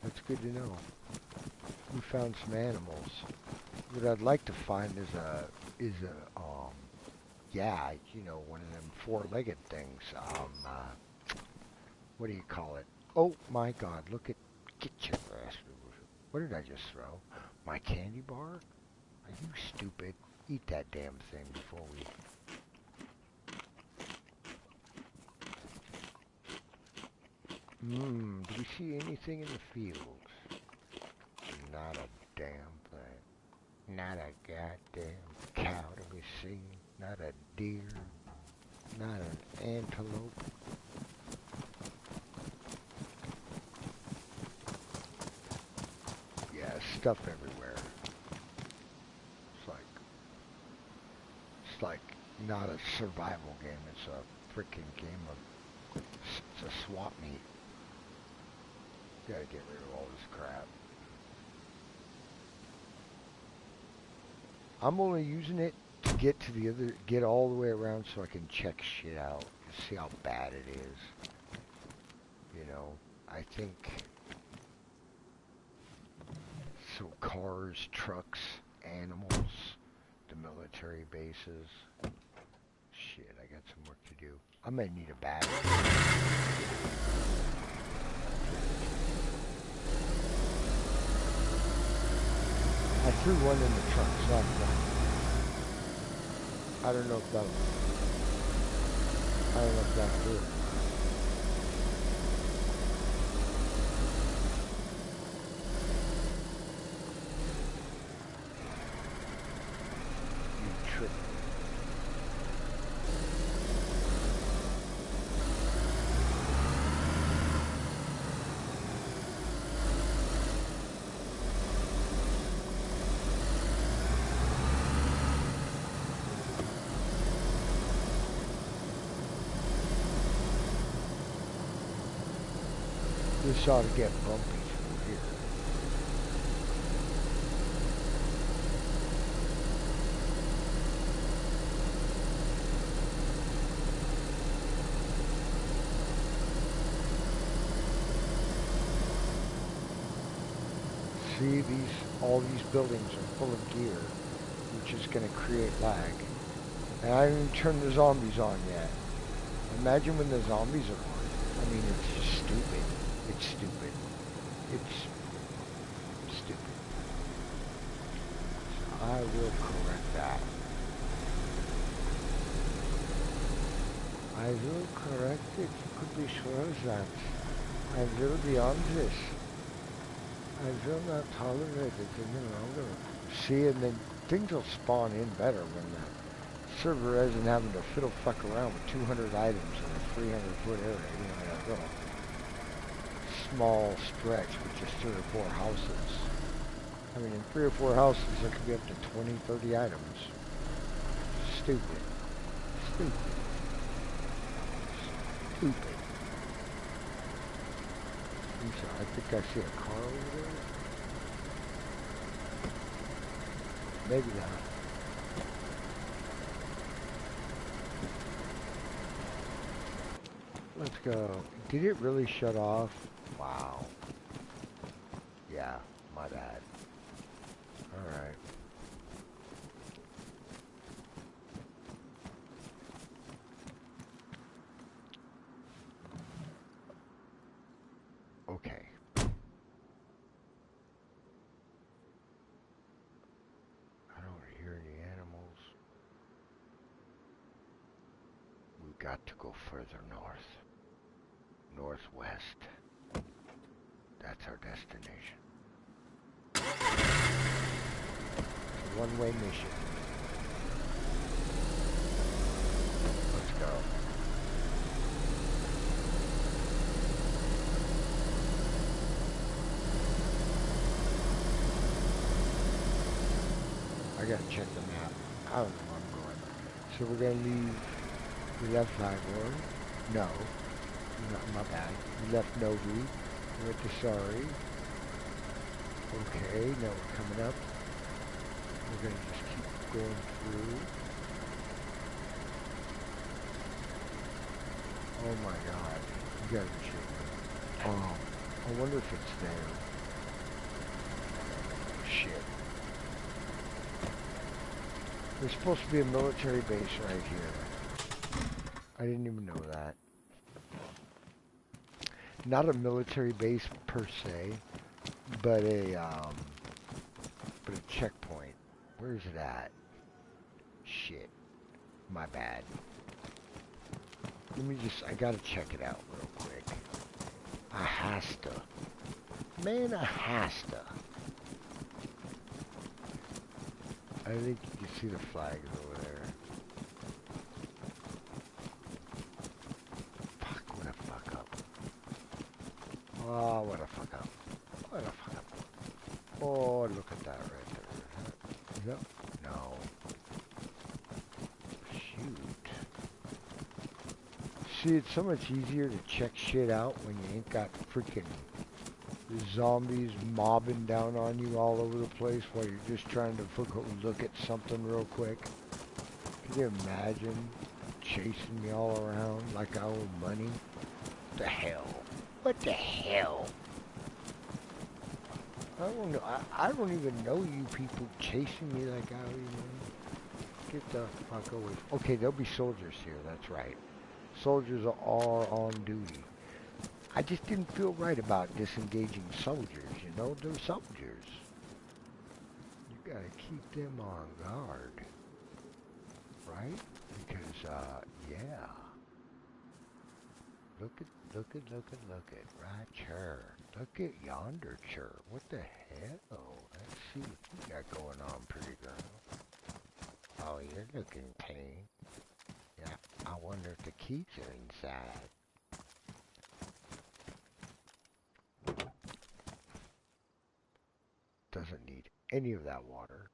That's good to know. We found some animals. What I'd like to find is a yeah, you know, one of them four-legged things. What do you call it? Oh my God! Get your ass. What did I just throw? My candy bar? Are you stupid? Eat that damn thing before we. Do we see anything in the fields? Not a damn thing. Not a goddamn cow to be seen. Not a deer. Not an antelope. Yeah, stuff everywhere. It's like not a survival game. It's a freaking game of. It's a swap meet. Gotta get rid of all this crap. I'm only using it to get all the way around so I can check shit out, see how bad it is. You know, I think, so cars, trucks, animals, the military bases. Shit, I got some work to do. I may need a battery. I threw one in the truck, so I don't know if that'll do it. You trick. This ought to get bumpy through here. See, all these buildings are full of gear, which is going to create lag. And I haven't even turned the zombies on yet. Imagine when the zombies are on. I mean, it's just stupid. It's stupid. It's stupid. So I will correct that. I will correct it. You could be sure of that. I will be on this. I will not tolerate it any longer. See, and then things will spawn in better when the server isn't having to fiddle fuck around with 200 items in a 300-foot area, you know, that little small stretch with just 3 or 4 houses. I mean, in 3 or 4 houses, there could be up to 20, 30 items. Stupid. Stupid. Stupid. I think I see a car over there. Maybe not. Let's go. Did it really shut off? Wow. Yeah, my bad. Alright. Okay. I don't hear any animals. We've got to go further north. Northwest. That's our destination. It's a one-way mission. Let's go. I gotta check the map. I don't know where I'm going. So we're gonna leave. We left Ivor. No. Not my bad. We left Novi. We went to Sari. Okay, now we're coming up. We're gonna just keep going through. Oh my god. You gotta be shitting me. Oh. I wonder if it's there. Shit. There's supposed to be a military base right here. I didn't even know that. Not a military base per se, but a checkpoint. Where is it at? Shit. My bad. Let me I gotta check it out real quick. I has to. Man, I has to. I think you can see the flags over there. Fuck, what a fuck up. Oh, what a fuck up. What a fuck up. Oh, look at that right there. Yep. No. Shoot. See, it's so much easier to check shit out when you ain't got freaking zombies mobbing down on you all over the place while you're just trying to look at something real quick. Can you imagine chasing me all around like I owe money? What the hell? What the hell? I don't know. I don't even know you people chasing me like I owe you money. Get the fuck away. Okay, there'll be soldiers here. That's right. Soldiers are on duty. I just didn't feel right about disengaging soldiers, you know? They're soldiers. You gotta keep them on guard. Right? Because, yeah. Look at, right here. Look at yonder chirp. What the hell? Let's see what you got going on, pretty girl. Oh, you're looking tame. Yeah, I wonder if the keys are inside. Doesn't need any of that water,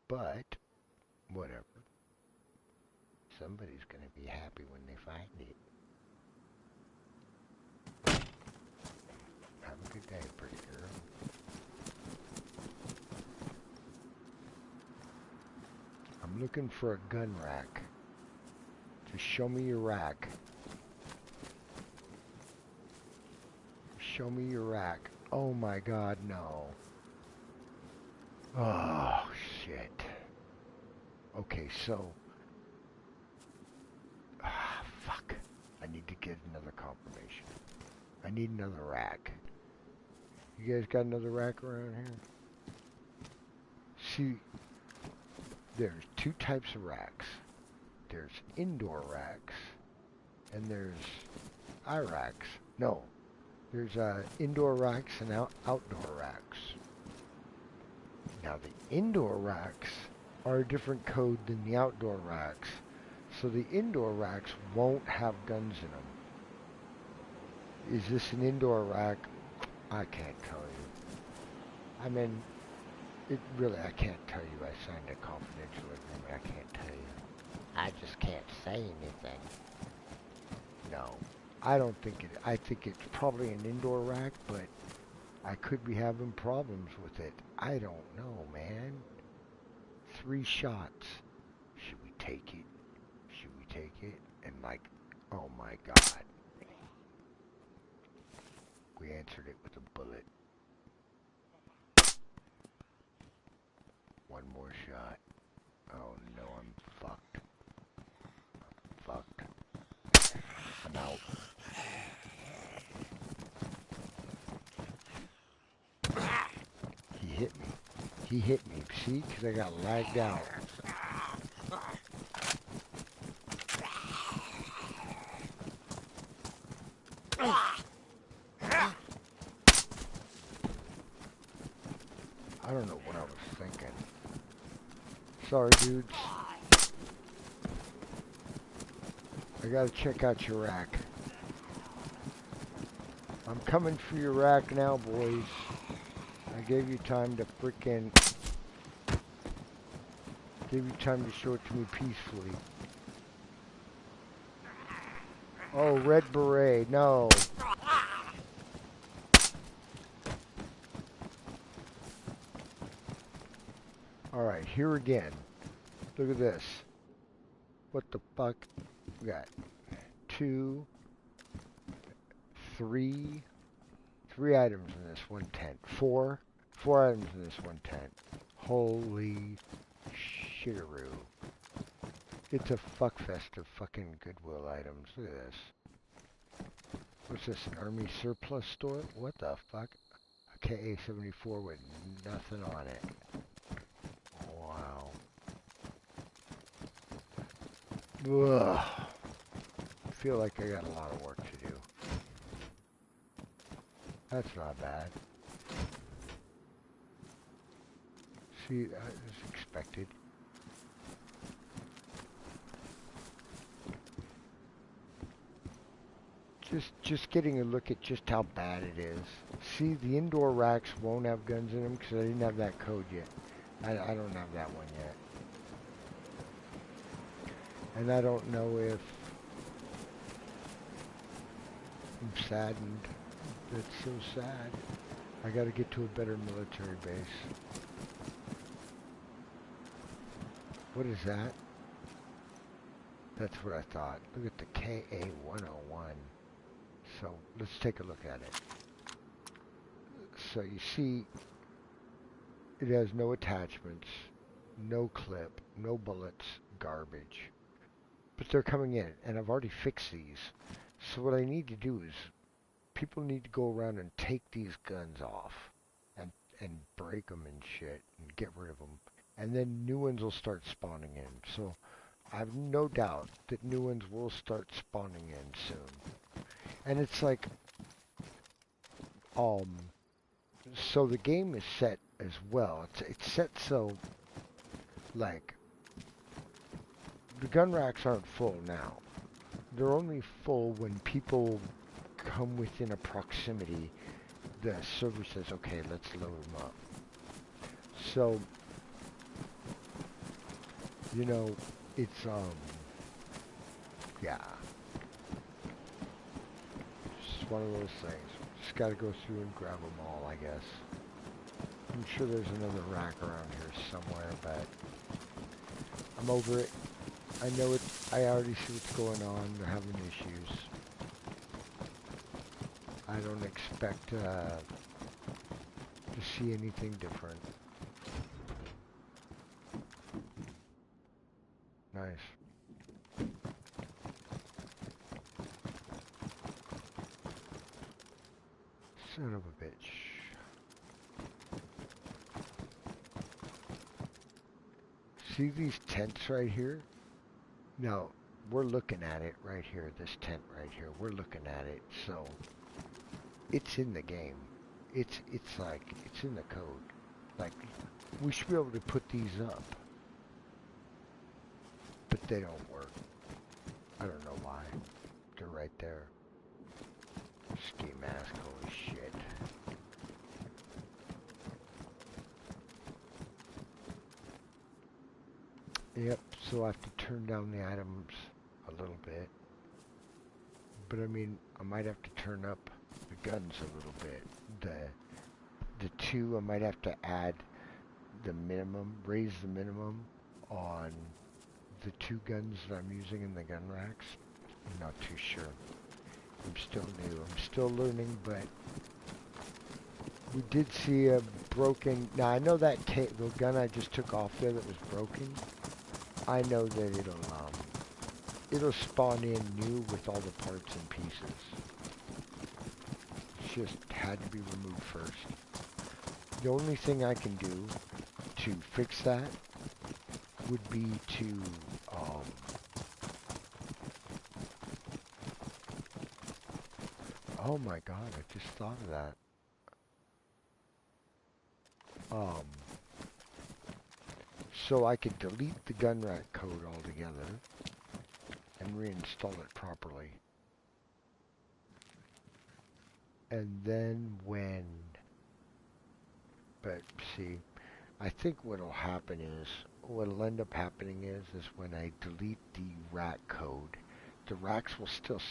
but whatever. Somebody's gonna be happy when they find it. I'm looking for a gun rack. Just show me your rack. Show me your rack. Oh my god, no. Oh, shit. Okay, so... fuck. I need to get another confirmation. I need another rack. You guys got another rack around here? See, there's two types of racks. There's indoor racks, and there's iRacks. No, there's indoor racks and outdoor racks. Now the indoor racks are a different code than the outdoor racks. So the indoor racks won't have guns in them. Is this an indoor rack? I can't tell you. I mean, I can't tell you. I signed a confidential agreement. I can't tell you. I just can't say anything. No, I don't think it. I think it's probably an indoor rack, but I could be having problems with it. I don't know, man. 3 shots. Should we take it? Should we take it? And like, oh my god. We answered it with a bullet. One more shot. Oh no, I'm fucked. I'm fucked. I'm out. He hit me. He hit me. See? Because I got lagged out. I don't know what I was thinking. Sorry, dudes. I gotta check out your rack. I'm coming for your rack now, boys. I gave you time to frickin'... Gave you time to show it to me peacefully. Oh, red beret, no. Alright, here again. Look at this. What the fuck? We got 2, 3 items in this one tent. 4 items in this one tent. Holy shitteroo. It's a fuckfest of fucking Goodwill items. Look at this. What's this, an Army surplus store? What the fuck? A KA-74 with nothing on it. Wow. Ugh. I feel like I got a lot of work to do. That's not bad. See, that was expected. Just getting a look at just how bad it is. See, the indoor racks won't have guns in them because I didn't have that code yet. I don't have that one yet. And I don't know if... I'm saddened. That's so sad. I gotta get to a better military base. What is that? That's what I thought. Look at the KA-101. So, let's take a look at it. So you see, it has no attachments, no clip, no bullets, garbage. But they're coming in, and I've already fixed these. So what I need to do is, people need to go around and take these guns off, and break them and shit, and get rid of them. And then new ones will start spawning in. So I have no doubt that new ones will start spawning in soon. And it's like, so the game is set as well. It's set so, like, the gun racks aren't full now. They're only full when people come within a proximity. The server says, okay, let's load them up. So, you know, it's, yeah. It's one of those things. Just gotta go through and grab them all, I guess. I'm sure there's another rack around here somewhere, but I'm over it. I know it. I already see what's going on. They're having issues. I don't expect to see anything different. Nice. Son of a bitch. See these tents right here? No, we're looking at it right here. This tent right here. We're looking at it. So it's in the game. It's like it's in the code. Like we should be able to put these up, but they don't work. I don't know why. They're right there. Ski mask. Holy shit. Yep, so I have to turn down the items a little bit. But I mean, I might have to turn up the guns a little bit. The two, I might have to add the minimum, raise the minimum on the two guns that I'm using in the gun racks. I'm not too sure. I'm still new. I'm still learning, but we did see a broken... Now, I know that the gun I just took off there that was broken, I know that it'll spawn in new with all the parts and pieces. It's just had to be removed first. The only thing I can do to fix that would be to oh my god, I just thought of that. So I could delete the gun rack code altogether and reinstall it properly. And then but see, I think what'll happen is, what'll end up happening is when I delete the rack code, the racks will still,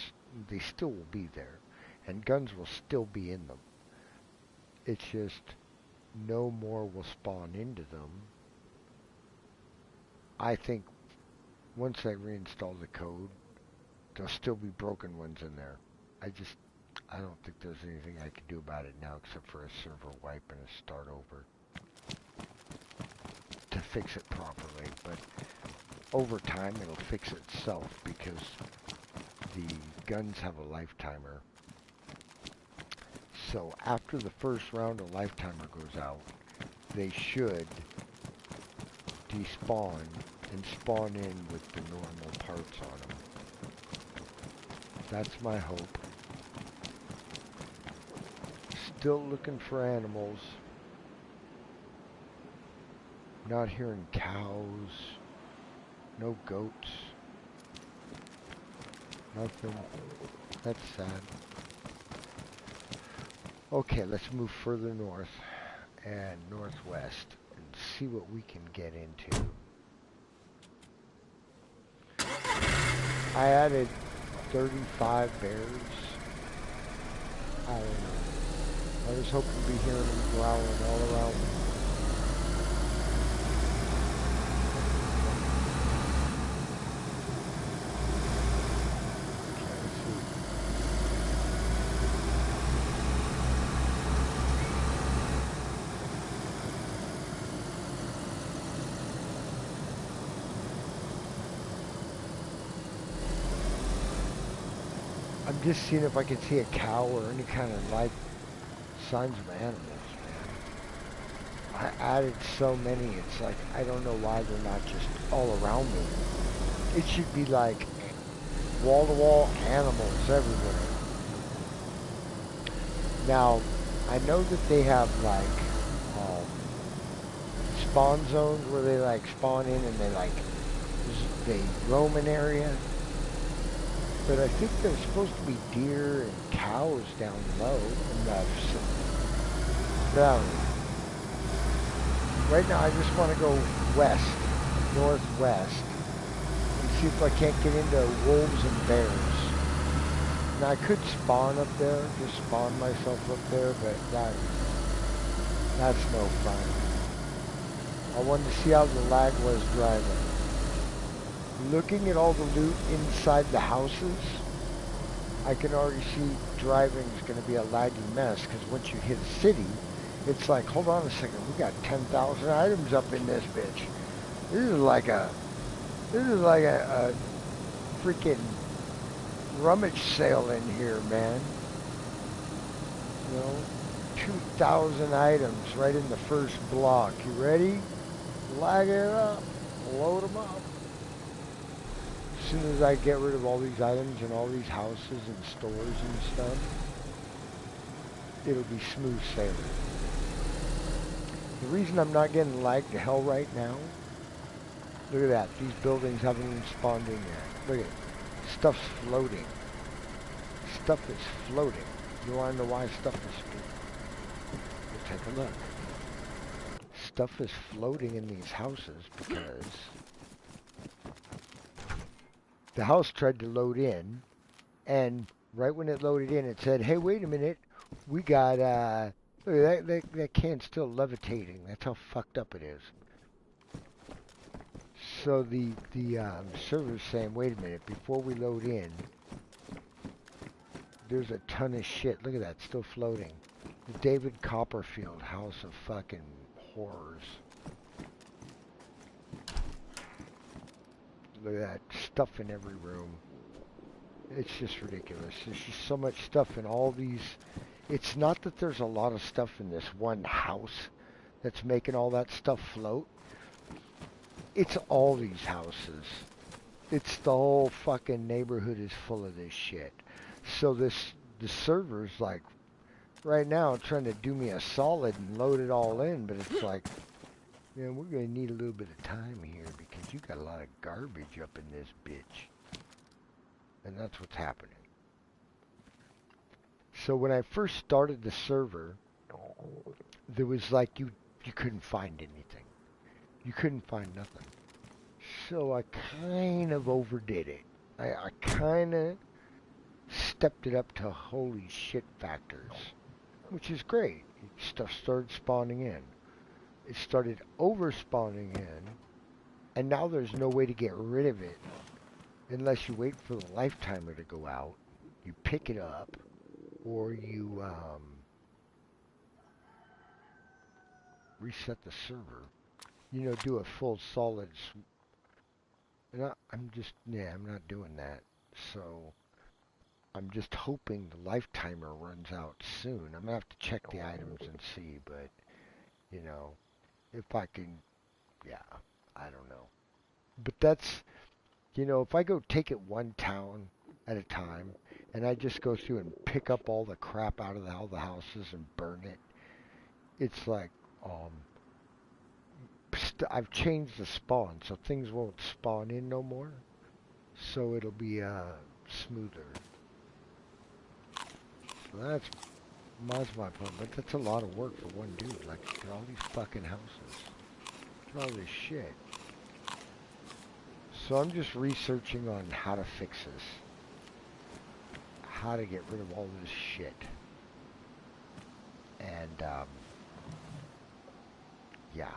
they still will be there, and guns will still be in them. It's just, no more will spawn into them. I think once I reinstall the code, there'll still be broken ones in there. I don't think there's anything I can do about it now except for a server wipe and a start over to fix it properly. But over time, it'll fix itself because the guns have a lifetimer. So after the first round of lifetimer goes out, they should despawn and spawn in with the normal parts on them. That's my hope. Still looking for animals. Not hearing cows. No goats. Nothing. That's sad. Okay, let's move further north and northwest and see what we can get into. I added 35 bears. I don't know. I was hoping to be hearing them growling all around me. I'm just seeing if I can see a cow or any kind of light signs of animals, man. I added so many, it's like, I don't know why they're not just all around me. It should be like wall-to-wall animals everywhere. Now, I know that they have like spawn zones where they like spawn in and they roam an area. But I think there's supposed to be deer and cows down low in the valley. Right now I just want to go west, northwest, and see if I can't get into wolves and bears. Now I could spawn up there, just spawn myself up there, but that's no fun. I wanted to see how the lag was driving. Looking at all the loot inside the houses, I can already see driving is going to be a laggy mess, because once you hit a city, it's like, hold on a second, we got 10,000 items up in this bitch. This is like a freaking rummage sale in here, man. You know, 2,000 items right in the first block. You ready? Lag it up. Load them up. As soon as I get rid of all these items and all these houses and stores and stuff, it'll be smooth sailing. The reason I'm not getting lagged to hell right now, look at that. These buildings haven't even spawned in yet. Look at it. Stuff's floating. Stuff is floating. You want to know why stuff is floating? We'll take a look. Stuff is floating in these houses because the house tried to load in, and right when it loaded in, it said, hey, wait a minute, we got, look at that can's still levitating. That's how fucked up it is. So the server's saying, wait a minute, before we load in, there's a ton of shit. Look at that, still floating. The David Copperfield house of fucking horrors. Look at that, stuff in every room. It's just ridiculous. There's just so much stuff in all these. It's not that there's a lot of stuff in this one house that's making all that stuff float. It's all these houses. It's the whole fucking neighborhood is full of this shit. So the server's like, right now, trying to do me a solid and load it all in, but it's like, man, we're going to need a little bit of time here because you got a lot of garbage up in this bitch. And that's what's happening. So when I first started the server, there was like, you couldn't find anything. You couldn't find nothing. So I kind of overdid it. I kind of stepped it up to holy shit factors, which is great. Stuff started spawning in. It started over-spawning in, and now there's no way to get rid of it unless you wait for the lifetimer to go out. You pick it up, or you reset the server. You know, do a full solid. And I'm not doing that. So I'm just hoping the lifetimer runs out soon. I'm gonna have to check the items and see, but you know, if I can, yeah, I don't know. But that's, you know, if I go take it one town at a time, and I just go through and pick up all the crap out of all the houses and burn it, it's like, I've changed the spawn, so things won't spawn in no more. So it'll be smoother. So that's my point, but that's a lot of work for one dude. Like, look at all these fucking houses. Look at all this shit. So I'm just researching on how to fix this. How to get rid of all this shit. And, yeah.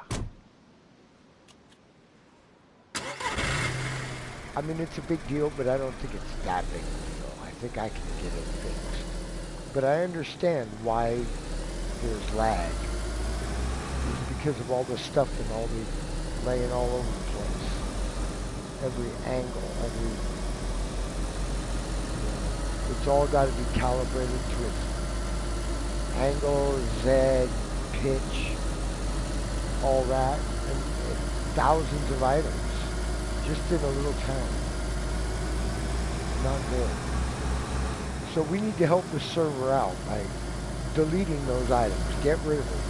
I mean, it's a big deal, but I don't think it's that big of a deal. I think I can get it fixed. But I understand why there's lag. It's because of all the stuff and all the laying all over the place. Every angle, it's all got to be calibrated to its angle, Z, pitch, all that, and thousands of items. Just in a little town. Not good. So we need to help the server out by deleting those items. Get rid of them.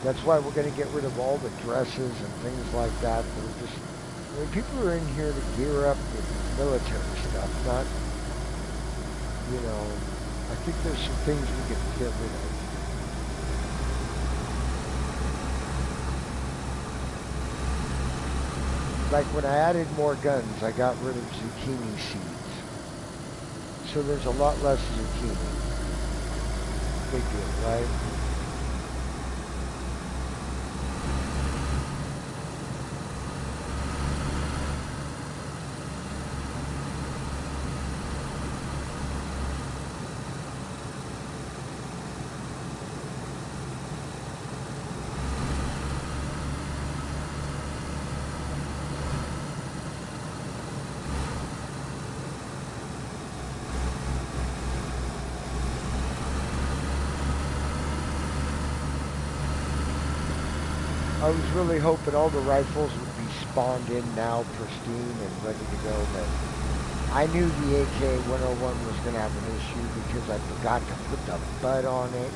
That's why we're going to get rid of all the dresses and things like that. We're just, I mean, people are in here to gear up with military stuff, not, you know, I think there's some things we can get rid of. Like when I added more guns, I got rid of zucchini seeds. So there's a lot less zucchini. Big deal, right? I was really hoping all the rifles would be spawned in now, pristine and ready to go, but I knew the AK-101 was going to have an issue because I forgot to put the butt on it,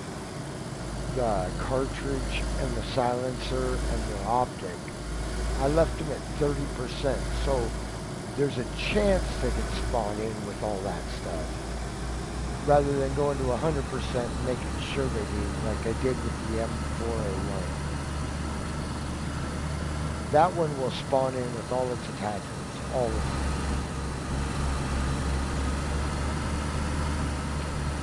the cartridge and the silencer and the optic. I left them at 30%, so there's a chance they could spawn in with all that stuff, rather than going to 100% and making sure they do, like I did with the M4A1. That one will spawn in with all its attachments, all of them.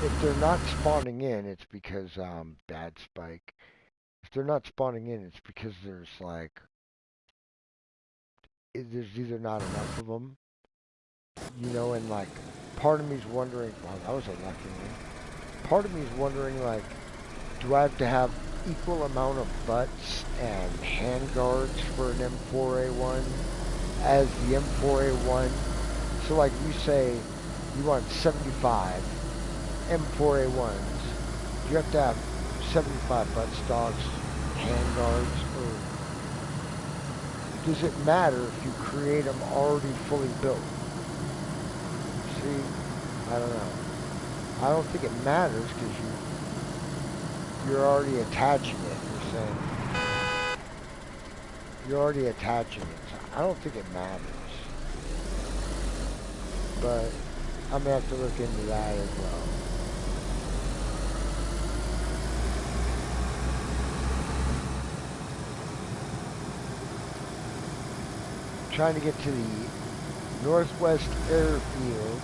If they're not spawning in, it's because, bad spike. If they're not spawning in, it's because there's like, there's either not enough of them, you know, and like, part of me's wondering, wow, that was a lucky one. Part of me's wondering, like, do I have to have equal amount of butts and hand guards for an M4A1 as the M4A1? So like, you say you want 75 M4A1s, you have to have 75 butt stocks, hand guards, or does it matter if you create them already fully built? See, I don't know. I don't think it matters because you're already attaching it. You're saying you're already attaching it. So I don't think it matters. But I'm gonna have to look into that as well. Trying to get to the Northwest Airfield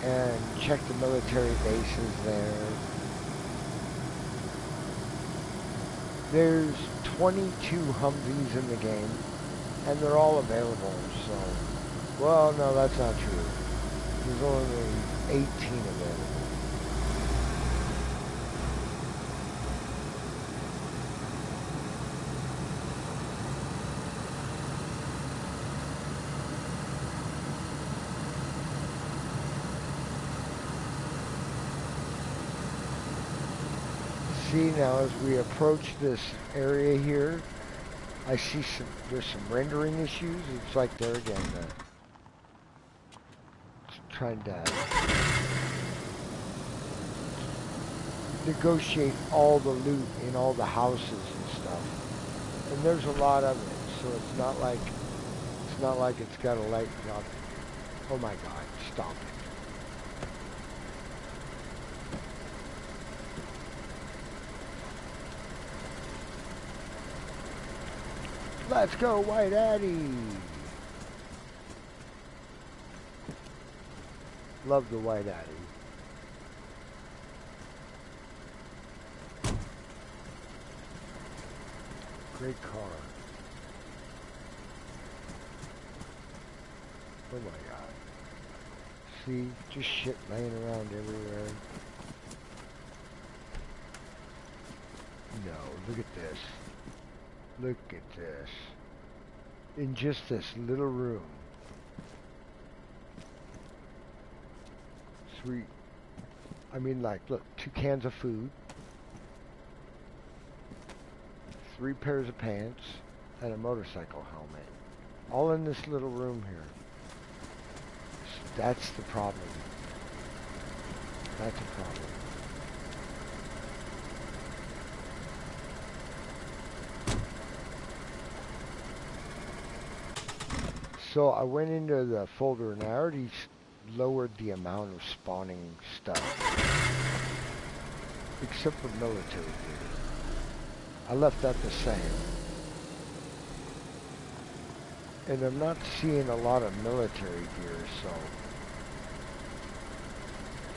and check the military bases there. There's 22 Humvees in the game, and they're all available, so... Well, no, that's not true. There's only 18 available. See, now as we approach this area here, I see there's some rendering issues. It's like there again, trying to negotiate all the loot in all the houses and stuff. And there's a lot of it, so it's not like it's got a light up. Oh my God, stop it. Let's go, White Addy! Love the White Addy. Great car. Oh my God. See, just shit laying around everywhere. No, look at this. Look at this. In just this little room. Sweet. I mean, like, look, 2 cans of food, 3 pairs of pants, and a motorcycle helmet. All in this little room here. That's the problem. That's a problem. So I went into the folder and I already lowered the amount of spawning stuff. Except for military gear. I left that the same. And I'm not seeing a lot of military gear, so...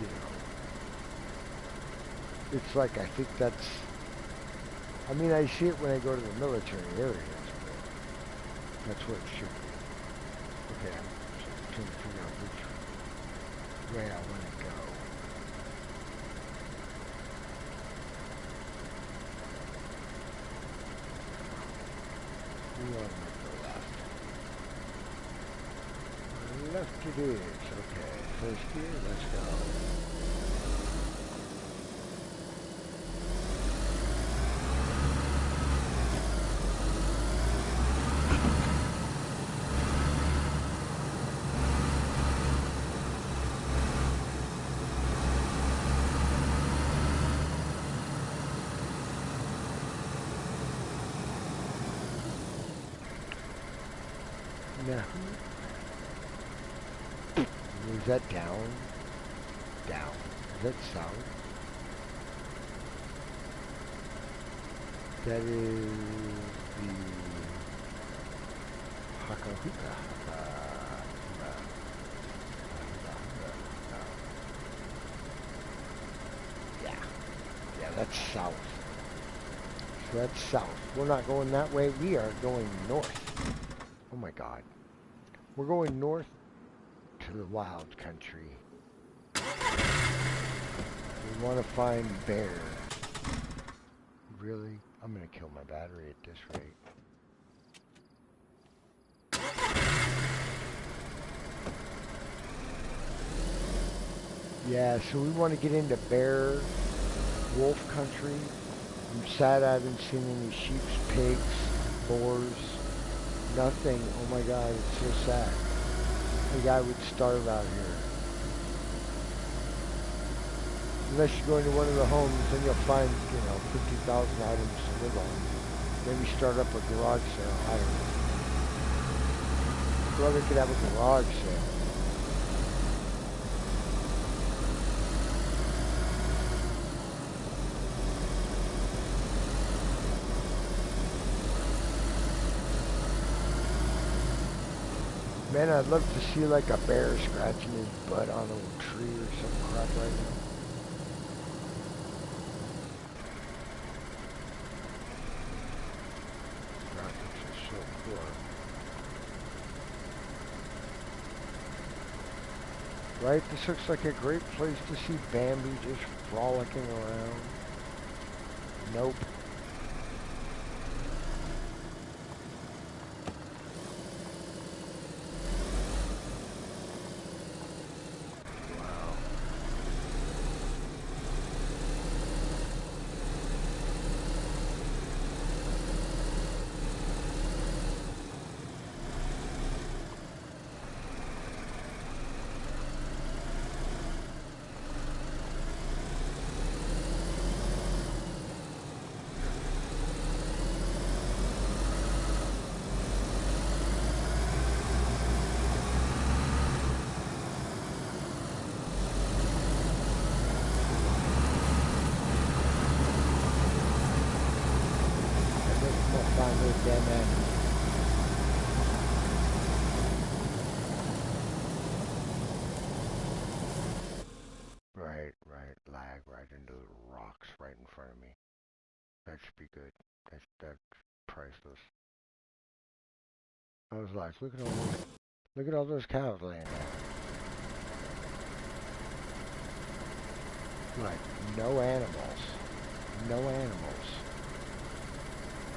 You know. It's like, I think that's... I mean, I see it when I go to the military areas, but that's what it should be. Okay, I'm trying to figure out which way I want to go. We want to make the left. Left it is. Okay, first gear, let's go. Now, is that down? Down. Is that south? That is the Hakahuka. Yeah. Yeah, that's south. So that's south. We're not going that way. We are going north. Oh my God. We're going north to the wild country. We want to find bear. Really? I'm going to kill my battery at this rate. Yeah, so we want to get into bear, wolf country. I'm sad I haven't seen any sheep, pigs, boars, nothing. Oh my God, it's so sad. A guy would starve out here. Unless you go into one of the homes, then you'll find, 50,000 items to live on. Maybe start up a garage sale, I don't know. Brother could have a garage sale. Man, I'd love to see like a bear scratching his butt on a tree or some crap right now. Graphics are so poor. Right? This looks like a great place to see Bambi just frolicking around. Nope. Right, lag right into the rocks right in front of me. That should be good. That's priceless. I was like, look at all those cows laying there. Like, no animals. No animals.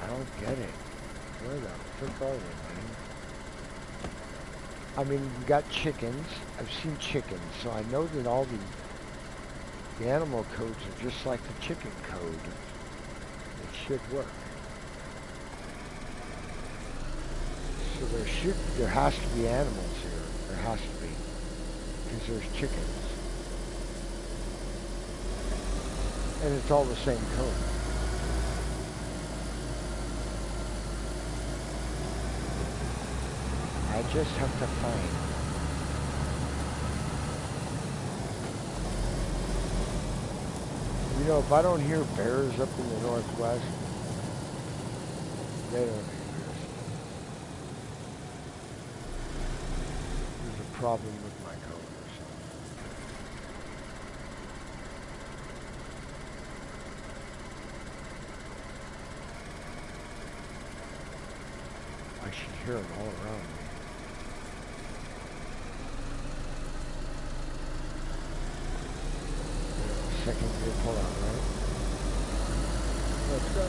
I don't get it. Where the frick are they, man? I mean, we got chickens. I've seen chickens, so I know that all the animal codes are just like the chicken code. It should work. So there has to be animals here. There has to be. Because there's chickens. And it's all the same code. I just have to find. You know, if I don't hear bears up in the northwest, they don't exist. There's a problem with my code or something. I should hear them all around me. Second gear pull out, right? Let's go!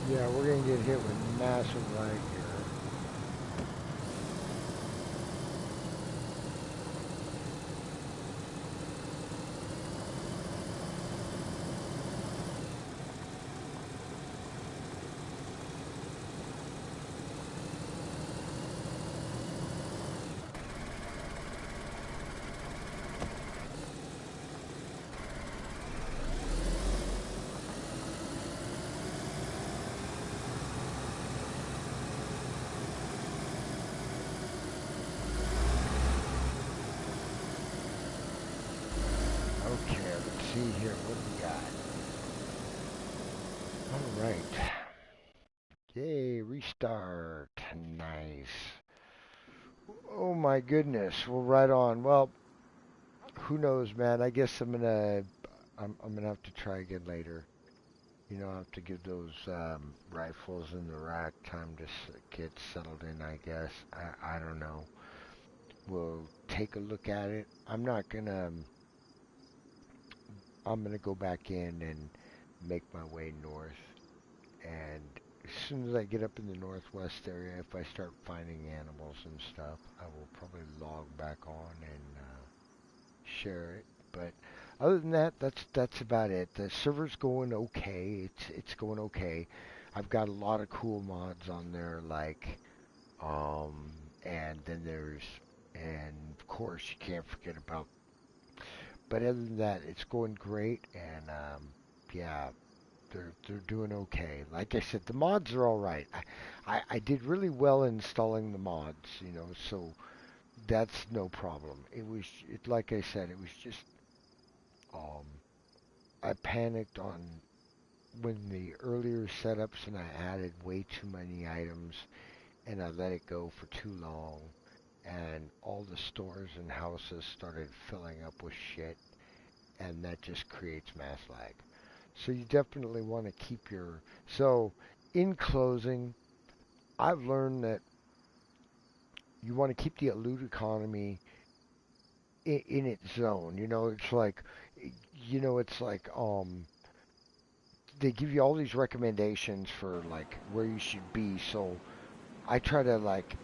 Yeah, we're gonna get hit with massive lag here. Okay, let's see here. What do we got? All right. Yay, restart. Nice. Oh my goodness. Well, right on. Well, who knows, man? I guess I'm gonna have to try again later. You know, I have to give those rifles in the rack time to get settled in. I guess. I don't know. We'll take a look at it. I'm gonna go back in and make my way north. And as soon as I get up in the northwest area, if I start finding animals and stuff, I will probably log back on and share it. But other than that, that's about it. The server's going okay. It's going okay. I've got a lot of cool mods on there, like um, and then there's and of course you can't forget about. But other than that, it's going great, and yeah, they're doing okay. Like I said, the mods are all right. I did really well installing the mods, you know, so that's no problem. Like I said, it was just um I panicked on when the earlier setups and I added way too many items and I let it go for too long and all the stores and houses started filling up with shit and that just creates mass lag. So you definitely want to keep your so in closing, I've learned that you want to keep the loot economy in its zone. It's like they give you all these recommendations for like where you should be. So I try to like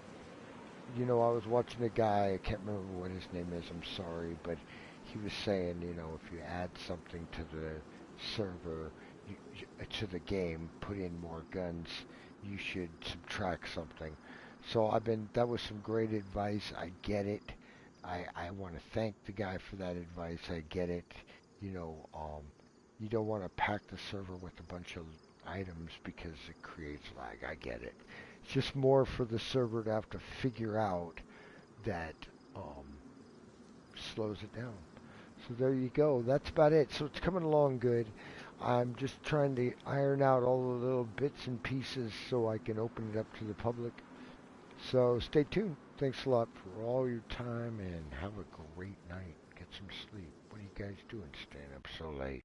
I was watching a guy, I can't remember what his name is, I'm sorry, but he was saying, if you add something to the server, to the game, put in more guns, you should subtract something. So that was some great advice. I get it. I want to thank the guy for that advice. I get it. You know, um, you don't want to pack the server with a bunch of items because it creates lag. I get it. It's just more for the server to have to figure out that um, slows it down. So there you go. That's about it. So it's coming along good. I'm just trying to iron out all the little bits and pieces so I can open it up to the public. So stay tuned. Thanks a lot for all your time and have a great night. Get some sleep. What are you guys doing staying up so late?